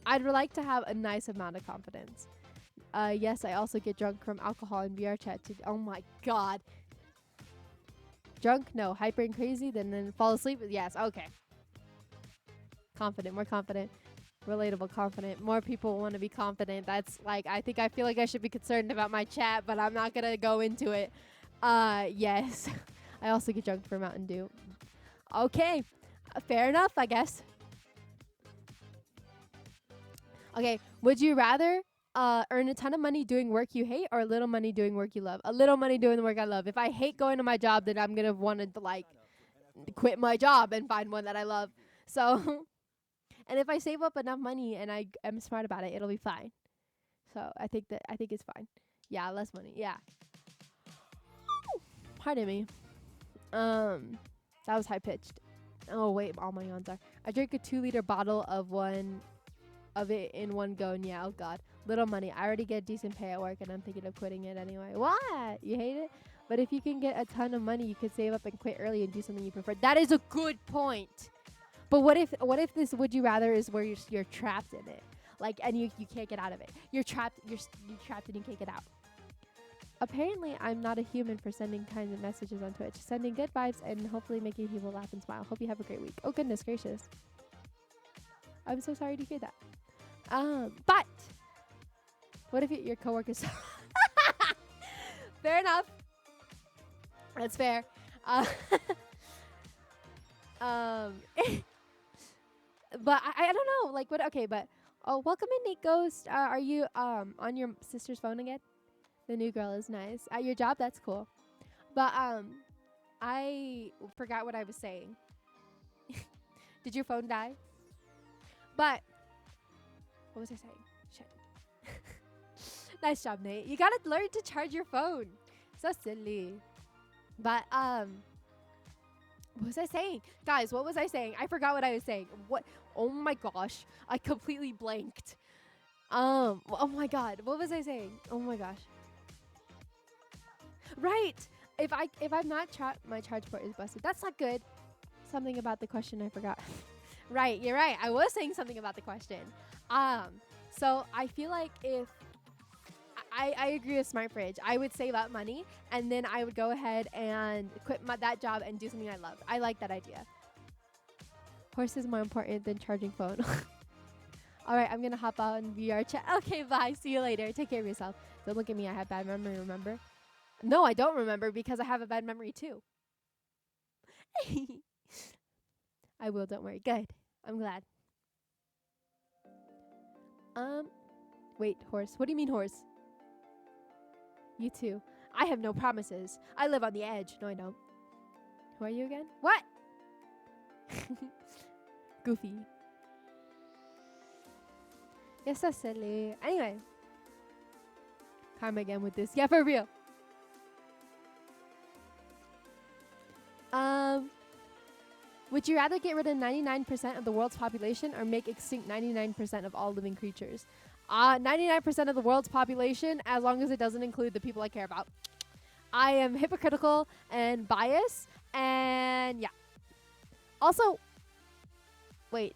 I'd like to have a nice amount of confidence. Yes, I also get drunk from alcohol and VR chat too. Oh my god. Drunk? No. Hyper and crazy? Then fall asleep? Yes. Okay. Confident. More confident. Relatable, confident. More people want to be confident. That's like, I feel like I should be concerned about my chat, but I'm not going to go into it. Yes. I also get drunk for Mountain Dew. Okay. Fair enough, I guess. Okay. Would you rather earn a ton of money doing work you hate or a little money doing work you love? A little money doing the work I love. If I hate going to my job, then I'm going to want to like quit my job and find one that I love. So, and if I save up enough money and I am smart about it, it'll be fine. So I think it's fine. Yeah, less money. Yeah. Pardon me. That was high pitched. Oh wait, all my yawns are. I drank a 2-liter bottle of it in one go, and yeah, oh god. Little money. I already get decent pay at work, and I'm thinking of quitting it anyway. What? You hate it? But if you can get a ton of money, you could save up and quit early and do something you prefer. That is a good point. But what if this would you rather is where you're trapped in it, like, and you can't get out of it. You're trapped and you can't get out. Apparently, I'm not a human for sending kind of messages on Twitch, sending good vibes and hopefully making people laugh and smile. Hope you have a great week. Oh goodness gracious. I'm so sorry to hear that. But what if your coworkers? Fair enough. That's fair. But I don't know, like, what? Okay, but welcome in, Nate Ghost. Are you on your sister's phone again? The new girl is nice. At your job, that's cool. But I forgot what I was saying. Did your phone die? But what was I saying? Shit. Nice job, Nate. You gotta learn to charge your phone. So silly. But what was I saying? Guys, what was I saying? I forgot what I was saying. What? Oh my gosh. I completely blanked. Oh my god. What was I saying? Oh my gosh. Right. If I'm not my charge port is busted. That's not good. Something about the question I forgot. Right, you're right. I was saying something about the question. So I feel like if I agree with Smart Fridge, I would save up money and then I would go ahead and quit that job and do something I love. I like that idea. Horse is more important than charging phone. All right, I'm going to hop out in VR chat. Okay, bye. See you later. Take care of yourself. Don't look at me. I have bad memory, remember? No, I don't remember because I have a bad memory too. I will, don't worry. Good. I'm glad. Wait, horse. What do you mean, horse? You too. I have no promises. I live on the edge. No, I don't. Who are you again? What? Goofy. You're so silly. Anyway. Karma again with this. Yeah, for real. Would you rather get rid of 99% of the world's population or make extinct 99% of all living creatures? 99% of the world's population, as long as it doesn't include the people I care about. I am hypocritical and biased. And yeah. Also, wait.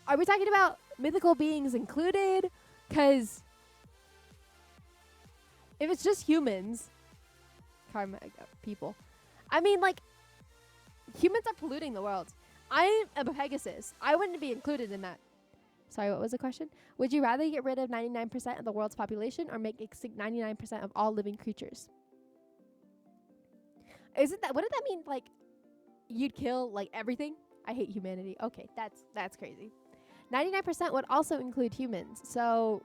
Are we talking about mythical beings included? Because if it's just humans, karma, people. I mean, like, humans are polluting the world. I am a Pegasus. I wouldn't be included in that. Sorry, what was the question? Would you rather get rid of 99% of the world's population or make extinct 99% of all living creatures? Isn't that, wouldn't that mean, like, you'd kill, like, everything? I hate humanity. Okay, that's crazy. 99% would also include humans. So,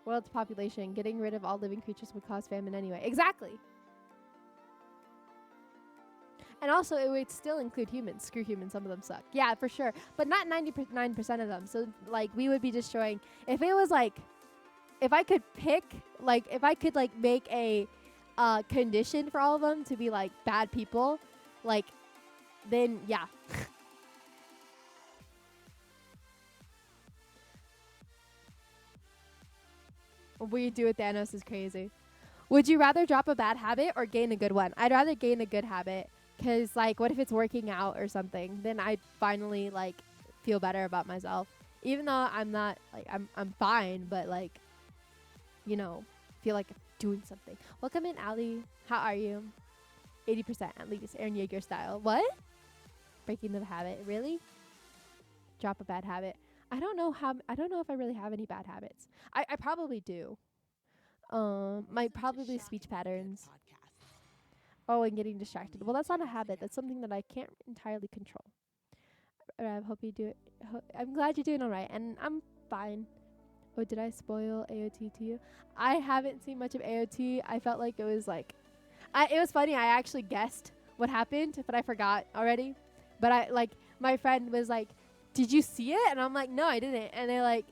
world's population, getting rid of all living creatures would cause famine anyway. Exactly. And also, it would still include humans. Screw humans, some of them suck. Yeah, for sure. But not 99% of them. So, like, we would be destroying. If it was, like, if I could pick, like, if I could, like, make a condition for all of them to be, like, bad people, like, then, yeah. What you do with Thanos is crazy. Would you rather drop a bad habit or gain a good one? I'd rather gain a good habit. Because, like, what if it's working out or something? Then I'd finally, like, feel better about myself. Even though I'm not, like, I'm fine, but, like, you know, feel like doing something. Welcome in, Ali. How are you? 80% at least, Aaron Yeager style. What? Breaking the habit. Really? Drop a bad habit. I don't know if I really have any bad habits. I probably do. My probably speech patterns. Oh, and getting distracted. Well, that's not a habit. That's something that I can't entirely control. I hope you do it. I'm glad you're doing all right, and I'm fine. Oh, did I spoil AOT to you? I haven't seen much of AOT. I felt like it was like, it was funny. I actually guessed what happened, but I forgot already. But my friend was like, "Did you see it?" And I'm like, "No, I didn't." And they're like,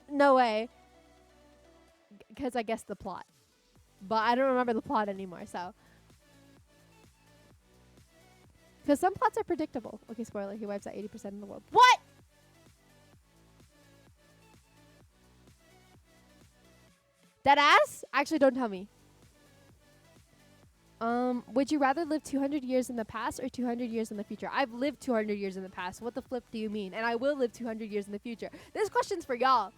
"No way," because I guessed the plot. But I don't remember the plot anymore, so. Because some plots are predictable. Okay, spoiler. He wipes out 80% of the world. What? That ass? Actually, don't tell me. Would you rather live 200 years in the past or 200 years in the future? I've lived 200 years in the past. What the flip do you mean? And I will live 200 years in the future. This question's for y'all.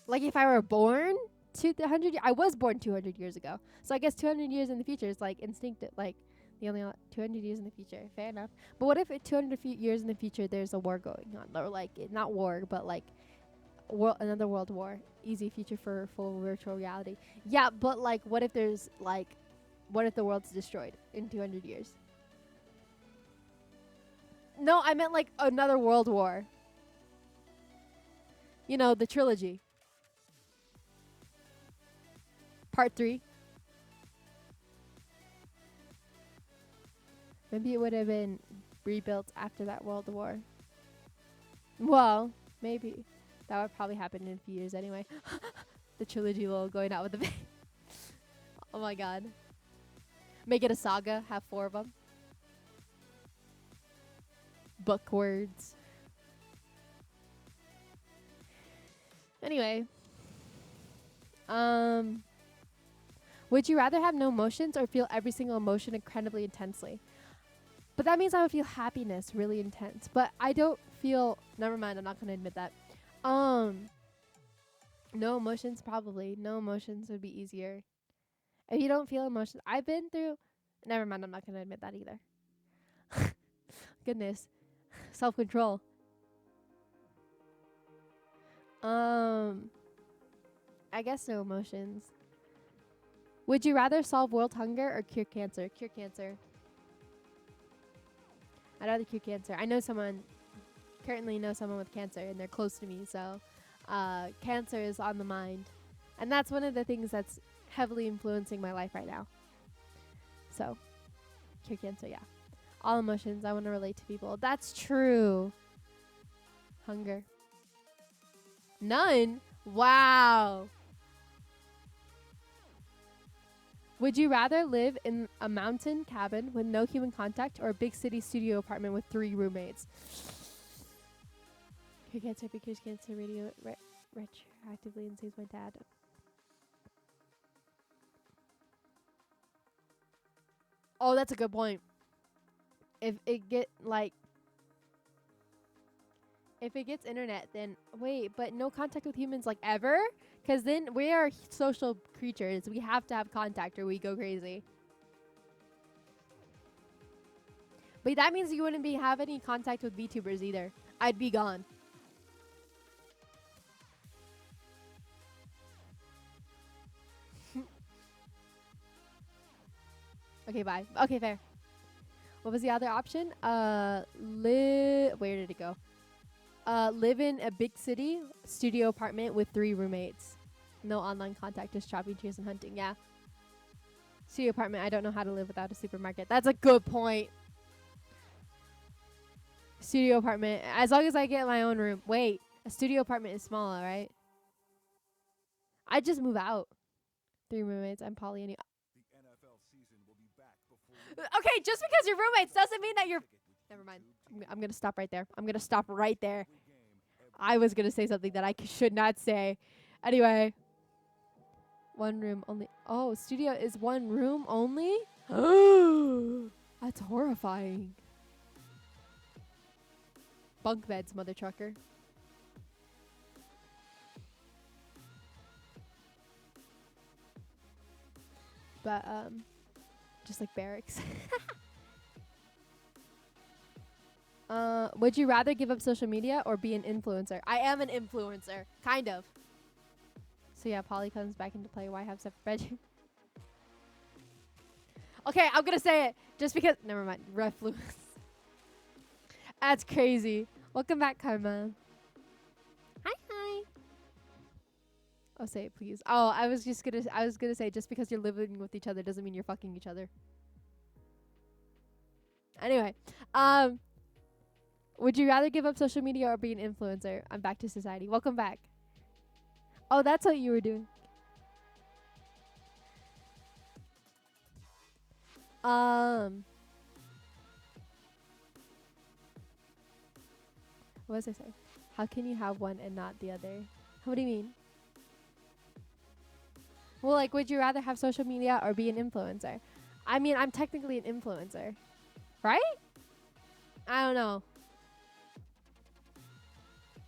Like, if I were born 200, I was born 200 years ago. So I guess 200 years in the future is like instinctive, like the only 200 years in the future. Fair enough. But what if 200 years in the future there's a war going on, or like not war, but like another world war? Easy future for full virtual reality. Yeah, but like, what if there's like, what if the world's destroyed in 200 years? No, I meant like another world war. You know, the trilogy. Part 3. Maybe it would have been rebuilt after that world war. Well, maybe. That would probably happen in a few years anyway. The trilogy will going out with the bang. Oh my god. Make it a saga. Have 4 of them. Book words. Anyway. Would you rather have no emotions or feel every single emotion incredibly intensely? But that means I would feel happiness really intense. But I don't feel... Never mind, I'm not going to admit that. No emotions, probably. No emotions would be easier. If you don't feel emotions... I've been through... Never mind, I'm not going to admit that either. Goodness. Self-control. I guess no emotions. Would you rather solve world hunger or cure cancer? Cure cancer. I'd rather cure cancer. Currently know someone with cancer, and they're close to me, so cancer is on the mind. And that's one of the things that's heavily influencing my life right now. So, cure cancer, yeah. All emotions, I want to relate to people. That's true. Hunger. None? Wow. Would you rather live in a mountain cabin with no human contact or a big city studio apartment with 3 roommates? Cure cancer, because cancer, radio. Right. retroactively and saves my dad. Oh, that's a good point. If it gets internet, then wait, but no contact with humans like ever? Because then we are social creatures. We have to have contact or we go crazy. But that means you wouldn't have any contact with VTubers either. I'd be gone. Okay, bye. Okay, fair. What was the other option? Where did it go? Live in a big city, studio apartment with 3 roommates. No online contact, just chopping trees and hunting. Yeah. Studio apartment. I don't know how to live without a supermarket. That's a good point. Studio apartment. As long as I get my own room. Wait, a studio apartment is small, right? I just move out. 3 roommates. I'm poly anyway. Okay, just because you're roommates doesn't mean that you're... Never mind. I'm going to stop right there. I'm going to stop right there. I was going to say something that I should not say. Anyway. 1 room only. Oh, studio is 1 room only? That's horrifying. Bunk beds, mother trucker. But, just like barracks. Would you rather give up social media or be an influencer? I am an influencer. Kind of. So yeah, Polly comes back into play. Why have separate bedroom? Okay, I'm gonna say it. Just because... Never mind. Refluence. That's crazy. Welcome back, Karma. Hi. Oh, say it, please. Oh, I was gonna say, just because you're living with each other doesn't mean you're fucking each other. Anyway, would you rather give up social media or be an influencer? I'm back to society. Welcome back. Oh, that's what you were doing. What was I saying? How can you have one and not the other? What do you mean? Well, like, would you rather have social media or be an influencer? I mean, I'm technically an influencer. Right? I don't know.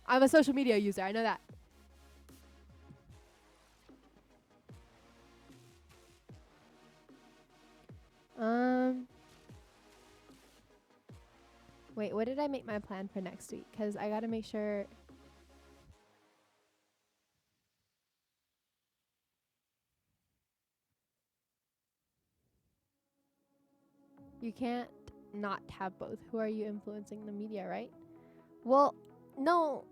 I'm a social media user. I know that. Wait, what did I make my plan for next week? Because I got to make sure... You can't not have both. Who are you influencing? The media, right? Well, no.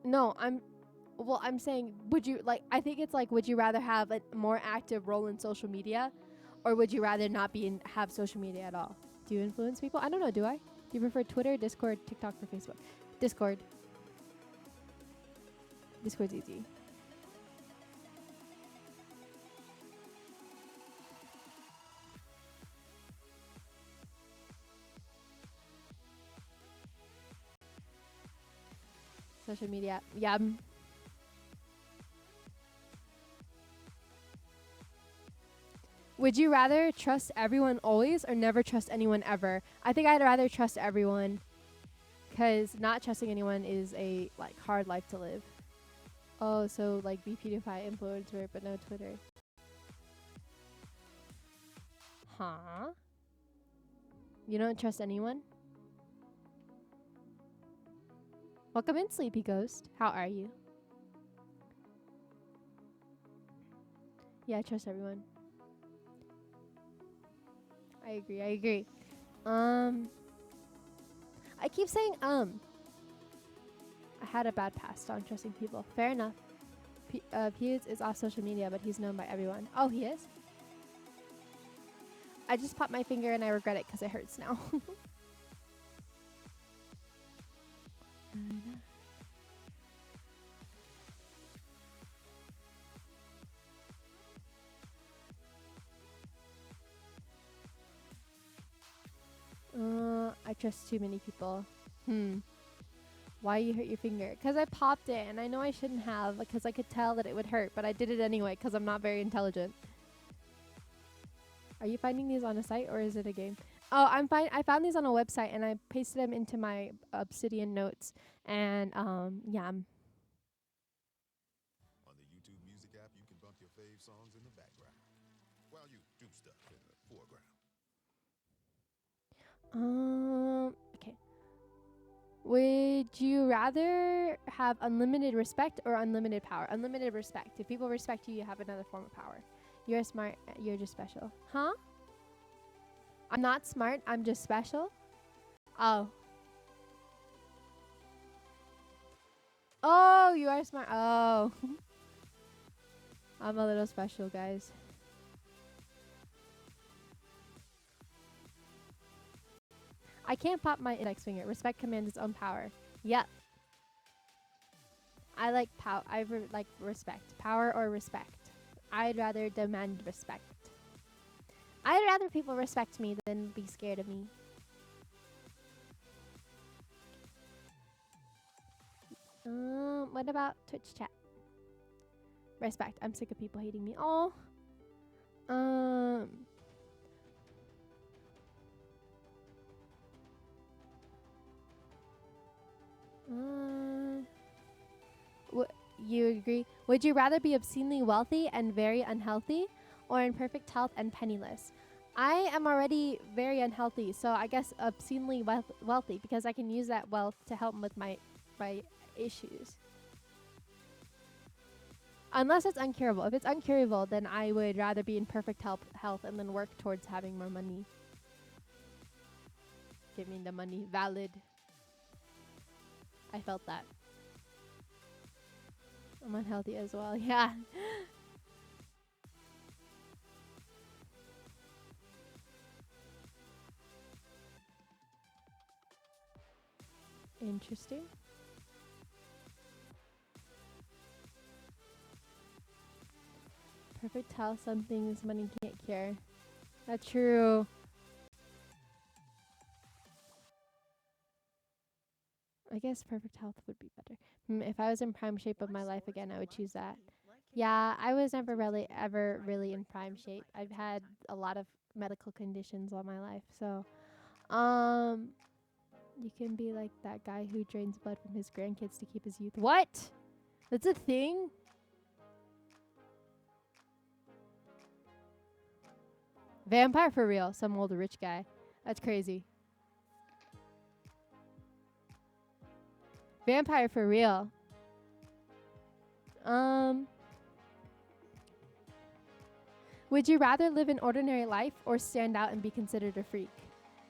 No, I'm saying, would you, like, I think it's like, would you rather have a more active role in social media, or would you rather not have social media at all? Do you influence people? I don't know, do I? Do you prefer Twitter, Discord, TikTok, or Facebook? Discord. Discord's easy. Social media. Yeah. Would you rather trust everyone always or never trust anyone ever? I think I'd rather trust everyone, because not trusting anyone is a like hard life to live. Oh, so like be PewDiePie influencer but no Twitter. Huh? You don't trust anyone? Welcome in, Sleepy Ghost. How are you? Yeah, I trust everyone. I agree. I keep saying I had a bad past on trusting people. Fair enough. Pewds is off social media, but he's known by everyone. Oh, he is? I just popped my finger and I regret it because it hurts now. I trust too many people. Why you hurt your finger? Because I popped it, and I know I shouldn't have, because I could tell that it would hurt, but I did it anyway because I'm not very intelligent. Are you finding these on a site, or is it a game? Oh, I found these on a website, and I pasted them into my Obsidian notes, and yeah. On the YouTube Music app, you can bump your fave songs in the background while you do stuff in the foreground. Okay. Would you rather have unlimited respect or unlimited power? Unlimited respect. If people respect you, you have another form of power. You're smart. You're just special. Huh? I'm not smart. I'm just special. Oh. Oh, you are smart. Oh. I'm a little special, guys. I can't pop my index finger. Respect commands its own power. Yep. I like like respect. Power or respect. I'd rather demand respect. I'd rather people respect me than be scared of me. What about Twitch chat? Respect. I'm sick of people hating me. Oh. You agree? Would you rather be obscenely wealthy and very unhealthy, or in perfect health and penniless? I am already very unhealthy, so I guess obscenely wealthy, because I can use that wealth to help with my issues. Unless it's uncurable. If it's uncurable, then I would rather be in perfect health and then work towards having more money. Give me the money. Valid. I felt that. I'm unhealthy as well. Yeah. Interesting. Perfect health, some things money can't cure. That's true. I guess perfect health would be better. If I was in prime shape of my life again, I would choose that. Yeah, I was never really ever really in prime shape. I've had a lot of medical conditions all my life. So, you can be like that guy who drains blood from his grandkids to keep his youth. What? That's a thing? Vampire for real. Some old rich guy. That's crazy. Vampire for real. Would you rather live an ordinary life or stand out and be considered a freak?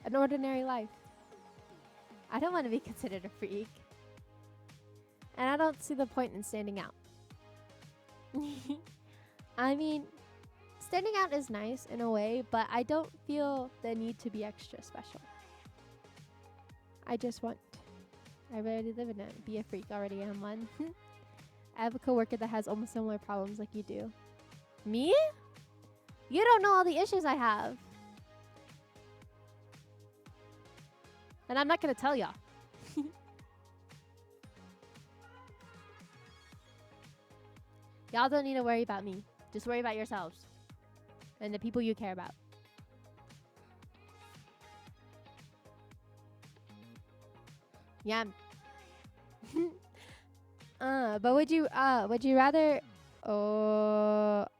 An ordinary life. I don't want to be considered a freak. And I don't see the point in standing out. I mean, standing out is nice in a way, but I don't feel the need to be extra special. I already live in it. Be a freak. Already am one. I have a coworker that has almost similar problems like you do. Me? You don't know all the issues I have. And I'm not going to tell y'all. Y'all don't need to worry about me. Just worry about yourselves. And the people you care about. Yeah. But would you rather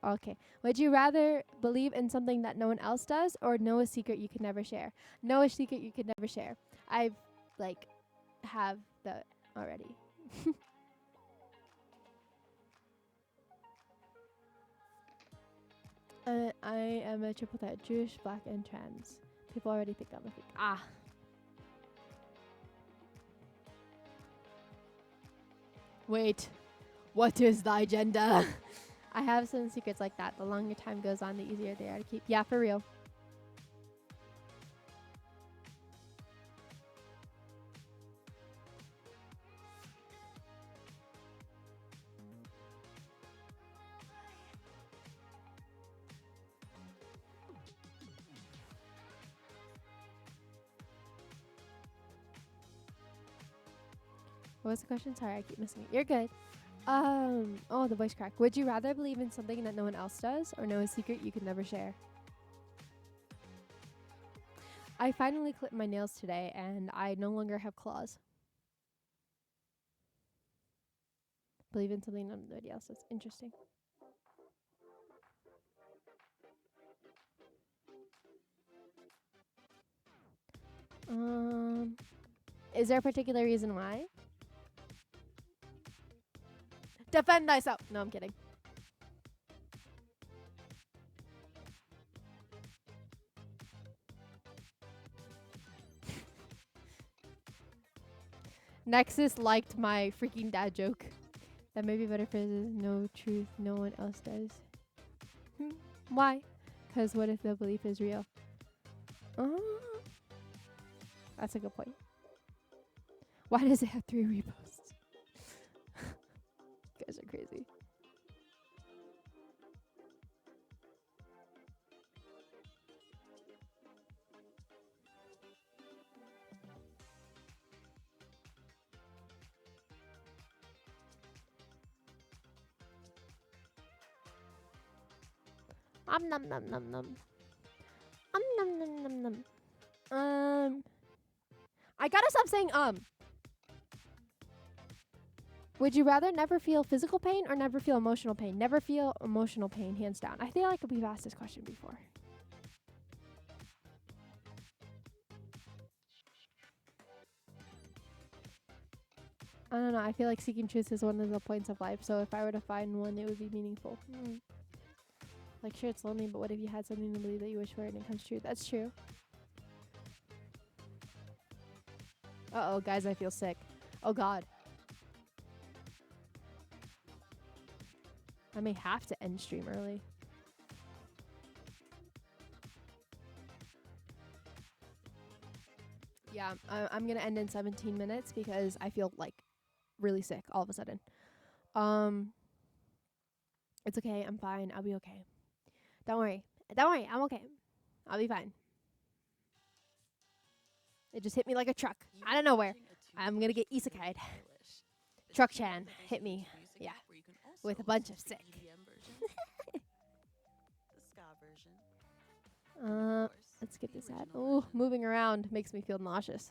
okay. Would you rather believe in something that no one else does or know a secret you could never share? Know a secret you could never share. I've have that already. I am a triple threat, Jewish, black, and trans. People already think I'm a freak. Ah. Wait. What is the agenda? I have some secrets like that. The longer time goes on, the easier they are to keep. Yeah, for real. What was the question? Sorry, I keep missing it. You're good. Oh, the voice crack. Would you rather believe in something that no one else does or know a secret you could never share? I finally clipped my nails today and I no longer have claws. Believe in something nobody else does. Interesting. Is there a particular reason why? Defend thyself. No, I'm kidding. Nexus liked my freaking dad joke. That may be better for no truth no one else does. Why? Because what if the belief is real? That's a good point. Why does it have 3 reposts? You guys are crazy. Nom nom nom nom. Nom nom nom nom. I gotta stop saying Would you rather never feel physical pain or never feel emotional pain? Never feel emotional pain, hands down. I feel like we've asked this question before. I don't know. I feel like seeking truth is one of the points of life. So if I were to find one, it would be meaningful. Like, sure, it's lonely, but what if you had something to believe that you wish for and it comes true? That's true. Uh-oh, guys, I feel sick. Oh, God. I may have to end stream early. Yeah, I'm going to end in 17 minutes because I feel, like, really sick all of a sudden. It's okay. I'm fine. I'll be okay. Don't worry. Don't worry. I'm okay. I'll be fine. It just hit me like a truck. I don't know where. I'm going to get isekai'd. Truck-chan hit me. Yeah. With a bunch of sick. Let's get this out. Oh, moving around makes me feel nauseous.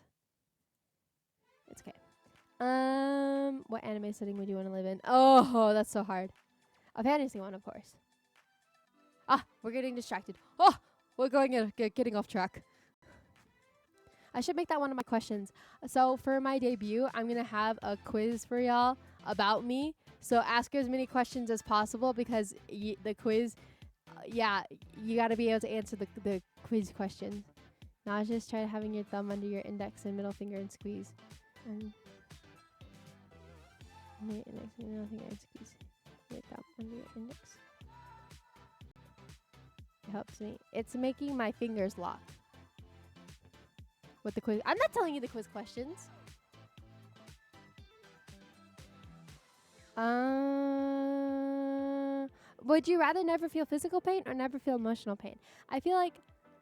It's okay. What anime setting would you want to live in? Oh, that's so hard. A fantasy one, of course. Ah, we're getting distracted. Oh, we're getting off track. I should make that one of my questions. So for my debut, I'm going to have a quiz for y'all about me. So ask as many questions as possible because the quiz, you got to be able to answer the quiz questions. Now just try having your thumb under your index and middle finger and squeeze. Under your index and middle finger and squeeze. Your thumb under your index. It helps me. It's making my fingers lock. With the quiz. I'm not telling you the quiz questions. Would you rather never feel physical pain or never feel emotional pain? I feel like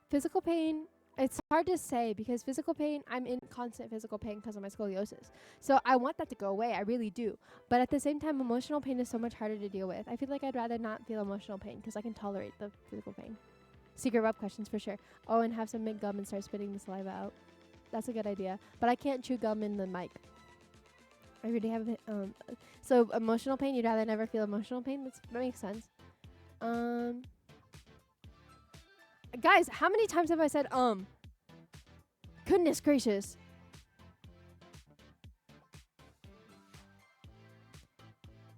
physical pain, it's hard to say because physical pain, I'm in constant physical pain because of my scoliosis. So I want that to go away. I really do. But at the same time, emotional pain is so much harder to deal with. I feel like I'd rather not feel emotional pain because I can tolerate the physical pain. Secret rub questions for sure. Oh, and have some mint gum and start spitting the saliva out. That's a good idea. But I can't chew gum in the mic. I already have it. So emotional pain, you'd rather never feel emotional pain? That makes sense. Guys, how many times have I said Goodness gracious.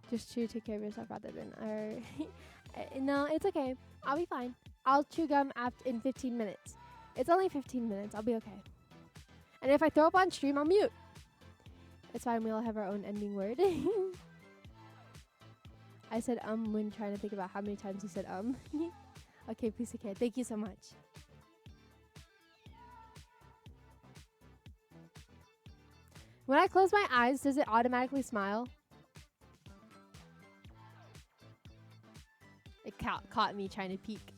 Just chew, take care of yourself rather than no, it's okay. I'll be fine. I'll chew gum in 15 minutes. It's only 15 minutes. I'll be okay. And if I throw up on stream, I'll mute. It's fine. We all have our own ending word. I said when trying to think about how many times you said Okay, please take care. Thank you so much. When I close my eyes, does it automatically smile? It caught me trying to peek.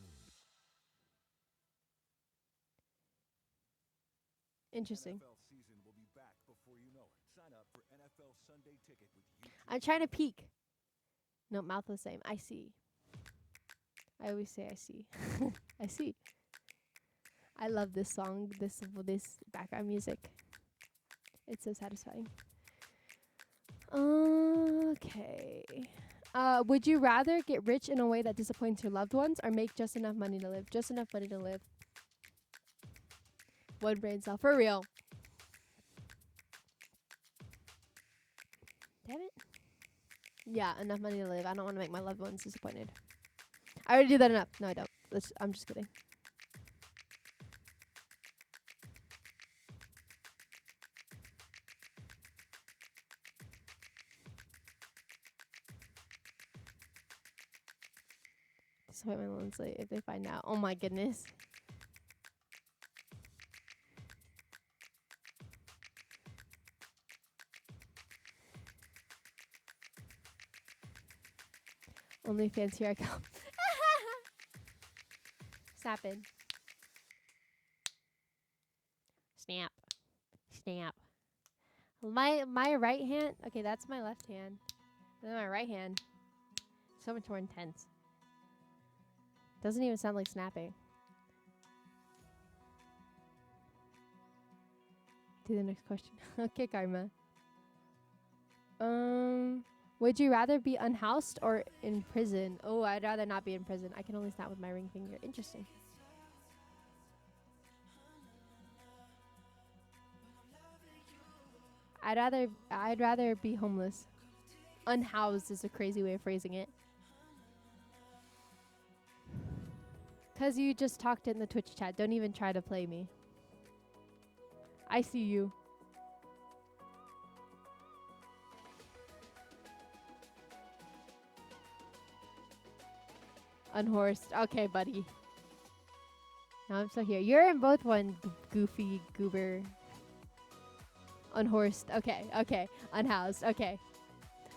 Interesting. NFL season will be back before you know it. Sign up for NFL I'm trying to peek. No, mouth the same. I see. I always say I see. I see. I love this song, this background music. It's so satisfying. Okay. Would you rather get rich in a way that disappoints your loved ones or make just enough money to live? Just enough money to live. One brain cell. For real. Damn it. Yeah, enough money to live. I don't want to make my loved ones disappointed. I already do that enough. No, I don't. I'm just kidding. Disappoint my loved ones if they find out. Oh my goodness. OnlyFans, here I come. Snapping. Snap. Snap. My right hand. Okay, that's my left hand. And then my right hand. So much more intense. Doesn't even sound like snapping. To the next question. Okay, Karma. Would you rather be unhoused or in prison? Oh, I'd rather not be in prison. I can only snap with my ring finger. Interesting. I'd rather be homeless. Unhoused is a crazy way of phrasing it. 'Cause you just talked in the Twitch chat. Don't even try to play me. I see you. Unhorsed. Okay, buddy. Now I'm still here. You're in both one, goofy goober. Unhorsed. Okay, okay. Unhoused. Okay.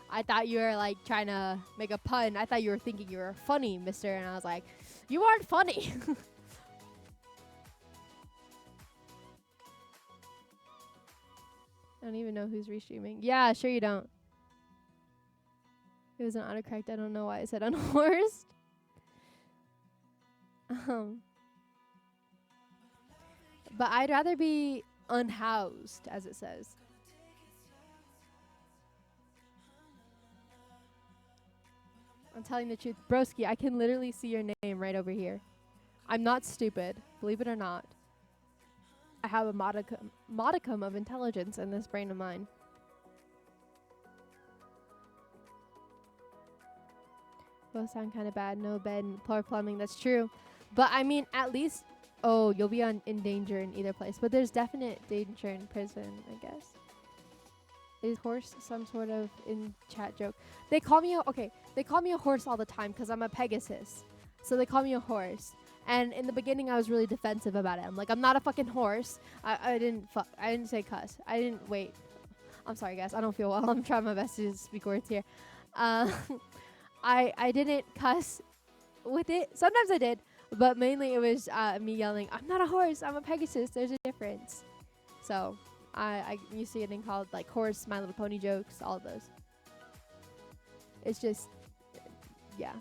I thought you were like trying to make a pun. I thought you were thinking you were funny, mister. And I was like, you aren't funny. I don't even know who's restreaming. Yeah, sure you don't. It was an autocorrect. I don't know why I said unhorsed. But I'd rather be unhoused, as it says. I'm telling the truth. Broski, I can literally see your name right over here. I'm not stupid, believe it or not. I have a modicum of intelligence in this brain of mine. Both sound kind of bad. No bed, poor plumbing. That's true. But I mean, at least, oh, you'll be in danger in either place. But there's definite danger in prison, I guess. Is horse some sort of in chat joke? They call me they call me a horse all the time because I'm a Pegasus. So they call me a horse. And in the beginning, I was really defensive about it. I'm like, I'm not a fucking horse. I didn't say cuss. Wait. I'm sorry, guys. I don't feel well. I'm trying my best to speak words here. I didn't cuss with it. Sometimes I did. But mainly it was me yelling, I'm not a horse. I'm a Pegasus. There's a difference. So I used to getting called like horse, My Little Pony jokes, all of those. It's just, yeah.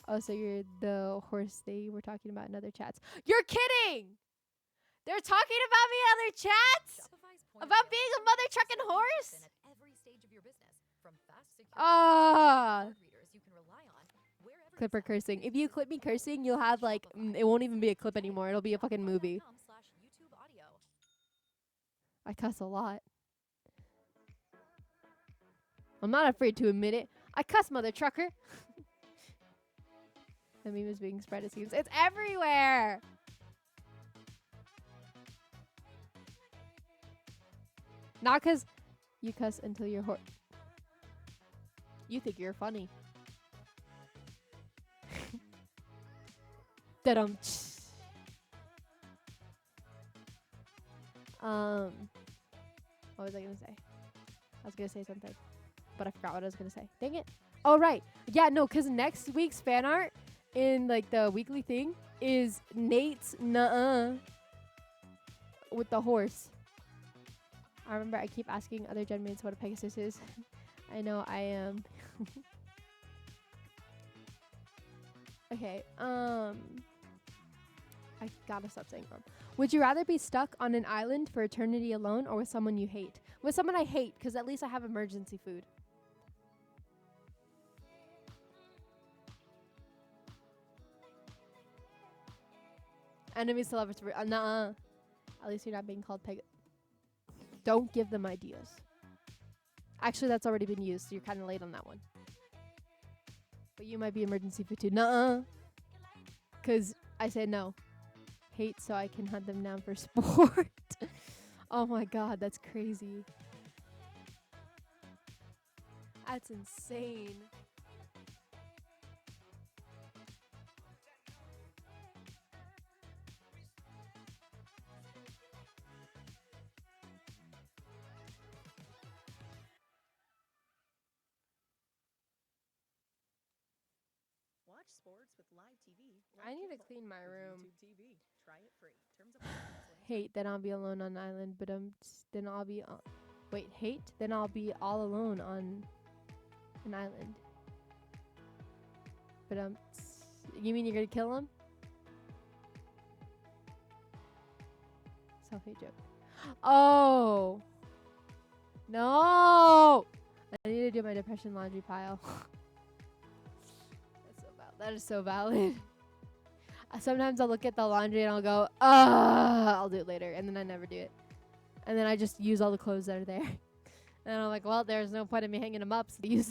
Oh, so you're the horse they were talking about in other chats. You're kidding! They're talking about me in other chats? About being a mother trucking horse? Ah. Clipper cursing. If you clip me cursing, you'll have like, it won't even be a clip anymore. It'll be a fucking movie. I cuss a lot. I'm not afraid to admit it. I cuss, mother trucker. The meme is being spread, it seems. It's everywhere! Not because you cuss until you're you think you're funny. Da-dum. What was I gonna say? I was gonna say something, but I forgot what I was gonna say. Dang it. Oh, right. Yeah, no, because next week's fan art in, like, the weekly thing is Nate's nuh-uh with the horse. I remember I keep asking other gen mates what a Pegasus is. I know I am. Okay, I gotta stop saying wrong. Would you rather be stuck on an island for eternity alone or with someone you hate? With someone I hate, because at least I have emergency food. Enemies to lovers. Nuh-uh. At least you're not being called Peg. Don't give them ideas. Actually, that's already been used, so you're kind of late on that one. But you might be emergency food too. Nuh-uh. Because I said no. Hate so I can hunt them down for sport. Oh my god, that's crazy. That's insane. Watch sports with live TV. I need to cable. clean my With room. YouTube TV. Try it free. Terms apply. Hate, then I'll be alone on an island, but then I'll be wait, hate, then I'll be all alone on an island. But you mean you're gonna kill him? Self-hate joke. Oh no! I need to do my depression laundry pile. That's so valid. That is so valid. Sometimes I'll look at the laundry and I'll go, I'll do it later, and then I never do it. And then I just use all the clothes that are there. And I'm like, well, there's no point in me hanging them up, so I use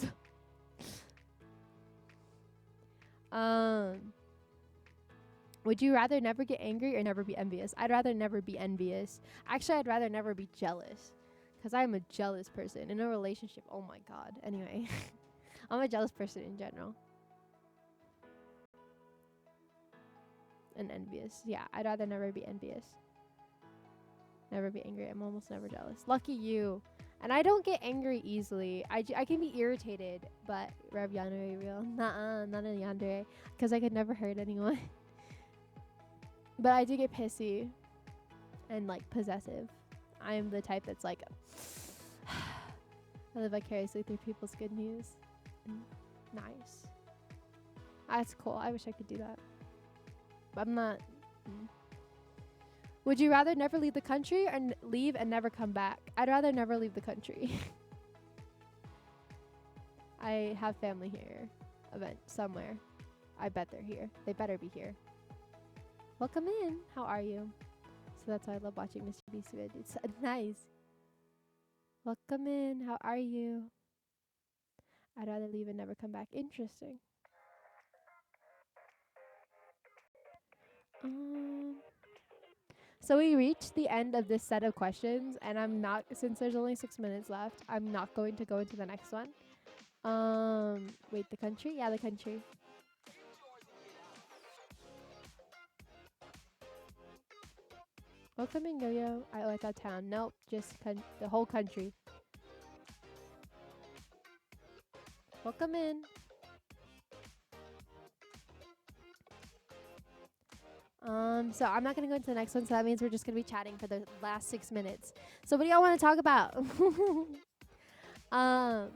them. Would you rather never get angry or never be envious? I'd rather never be envious. Actually, I'd rather never be jealous. Because I'm a jealous person. In a relationship, oh my god. Anyway, I'm a jealous person in general. And envious. Yeah, I'd rather never be envious. Never be angry. I'm almost never jealous. Lucky you. And I don't get angry easily. I can be irritated, but Rev Yandere real. Nuh-uh, not a Yandere. Because I could never hurt anyone. But I do get pissy. And, like, possessive. I am the type that's like, I live vicariously through people's good news. Nice. That's cool. I wish I could do that. But I'm not. Would you rather never leave the country or leave and never come back? I'd rather never leave the country. I have family here. Event somewhere. I bet they're here. They better be here. Welcome in. How are you? So that's why I love watching Mr. Beast vid. It's nice. Welcome in. How are you? I'd rather leave and never come back. Interesting. So we reached the end of this set of questions, and I'm not, since there's only 6 minutes left, I'm not going to go into the next one. Wait, the country? Yeah, the country. Welcome in, Yo-Yo. I thought town. Nope, just the whole country. Welcome in. So I'm not going to go into the next one, so that means we're just going to be chatting for the last 6 minutes. So what do y'all want to talk about? My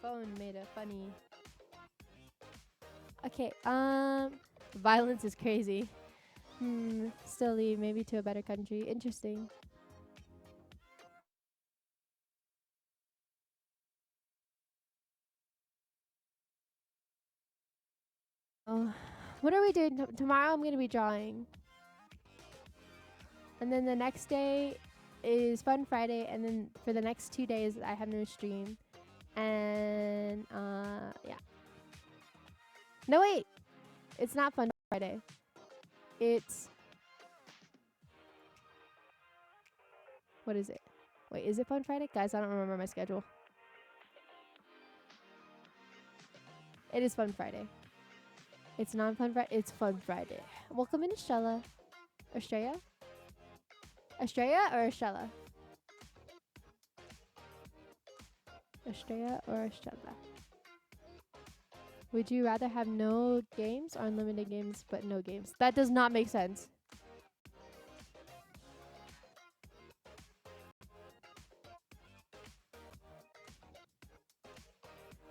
phone made a funny... Okay, violence is crazy. Still leave, maybe to a better country. Interesting. Oh, what are we doing tomorrow? I'm gonna be drawing, and then the next day is Fun Friday, and then for the next 2 days I have no stream, and yeah. No wait, it's not Fun Friday. It's what is it? Wait, is it Fun Friday? Guys, I don't remember my schedule. It is Fun Friday. It's not Fun Friday. It's Fun Friday. Welcome in, Estrella. Estrella? Estrella or Estrella? Estrella or Estrella? Would you rather have no games or unlimited games but no games? That does not make sense.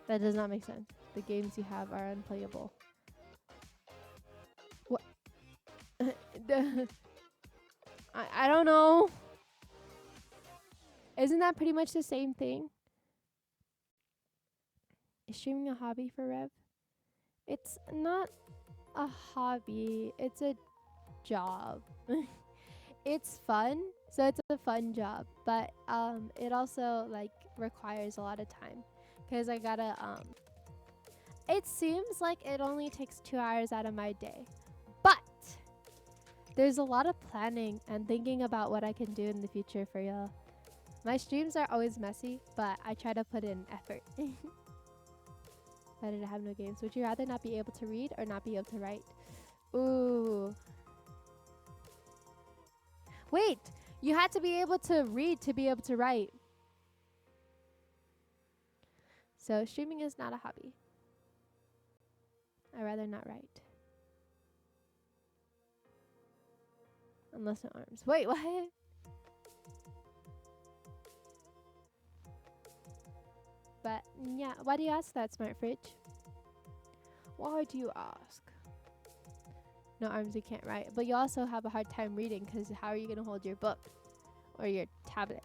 That does not make sense. The games you have are unplayable. What? I don't know. Isn't that pretty much the same thing? Is streaming a hobby for Rev? It's not a hobby. It's a job. It's fun. So it's a fun job, but it also like requires a lot of time cuz I got to it seems like it only takes 2 hours out of my day. But there's a lot of planning and thinking about what I can do in the future for y'all. My streams are always messy, but I try to put in effort. Better to have no games. Would you rather not be able to read or not be able to write? Ooh. Wait, you had to be able to read to be able to write. So streaming is not a hobby. I'd rather not write. Unless no arms. Wait, what? But yeah, why do you ask that, Smart Fridge? Why do you ask? No arms, you can't write. But you also have a hard time reading because how are you going to hold your book or your tablet?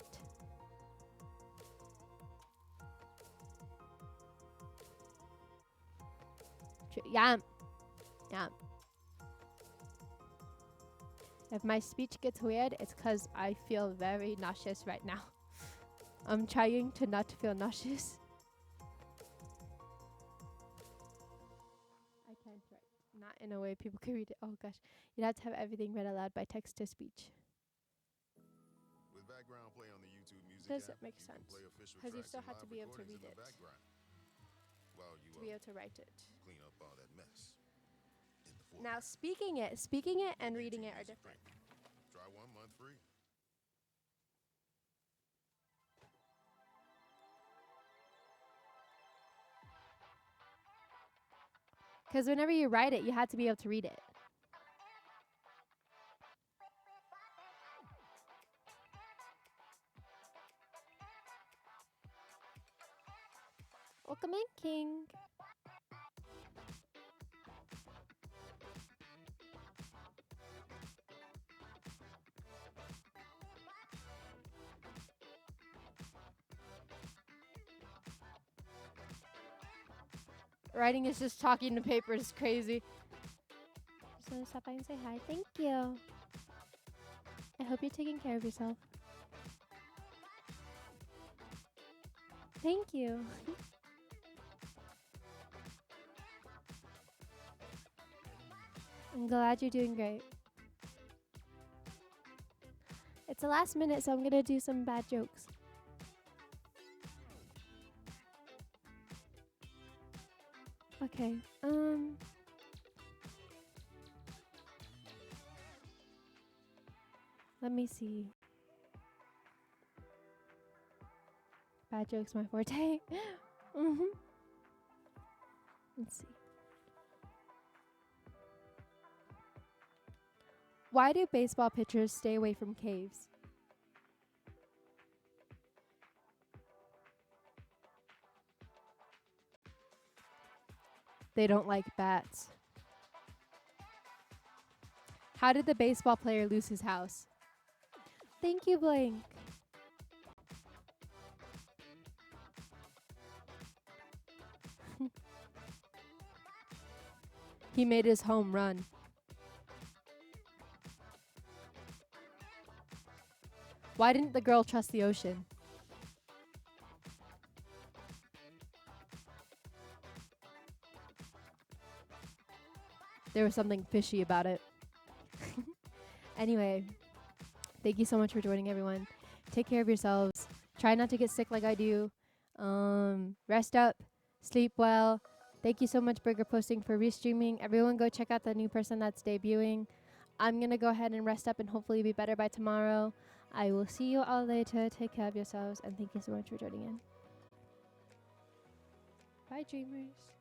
Yeah. Yeah. If my speech gets weird, it's because I feel very nauseous right now. I'm trying to not feel nauseous. I can't write. Not in a way people can read it. Oh gosh. You'd have to have everything read aloud by text to speech. With background play on the YouTube music Does app, it make you can sense? play official Because you tracks still and have to live be able to recordings read in the it. background while you To be able to write it. clean up all that mess in the Now foreground. speaking it and YouTube reading it are Music different. Premium. Try 1 month free. Because whenever you write it, you have to be able to read it. Welcome in, King. Writing is just talking to paper is crazy. Just want to stop by and say hi. Thank you. I hope you're taking care of yourself. Thank you. I'm glad you're doing great. It's the last minute, so I'm going to do some bad jokes. Okay. Let me see. Bad jokes my forte. Let's see. Why do baseball pitchers stay away from caves? They don't like bats. How did the baseball player lose his house? Thank you, Blank. He made his home run. Why didn't the girl trust the ocean? There was something fishy about it. Anyway, thank you so much for joining, everyone. Take care of yourselves. Try not to get sick like I do. Rest up. Sleep well. Thank you so much, Burger Posting, for restreaming. Everyone go check out the new person that's debuting. I'm going to go ahead and rest up and hopefully be better by tomorrow. I will see you all later. Take care of yourselves. And thank you so much for joining in. Bye, dreamers.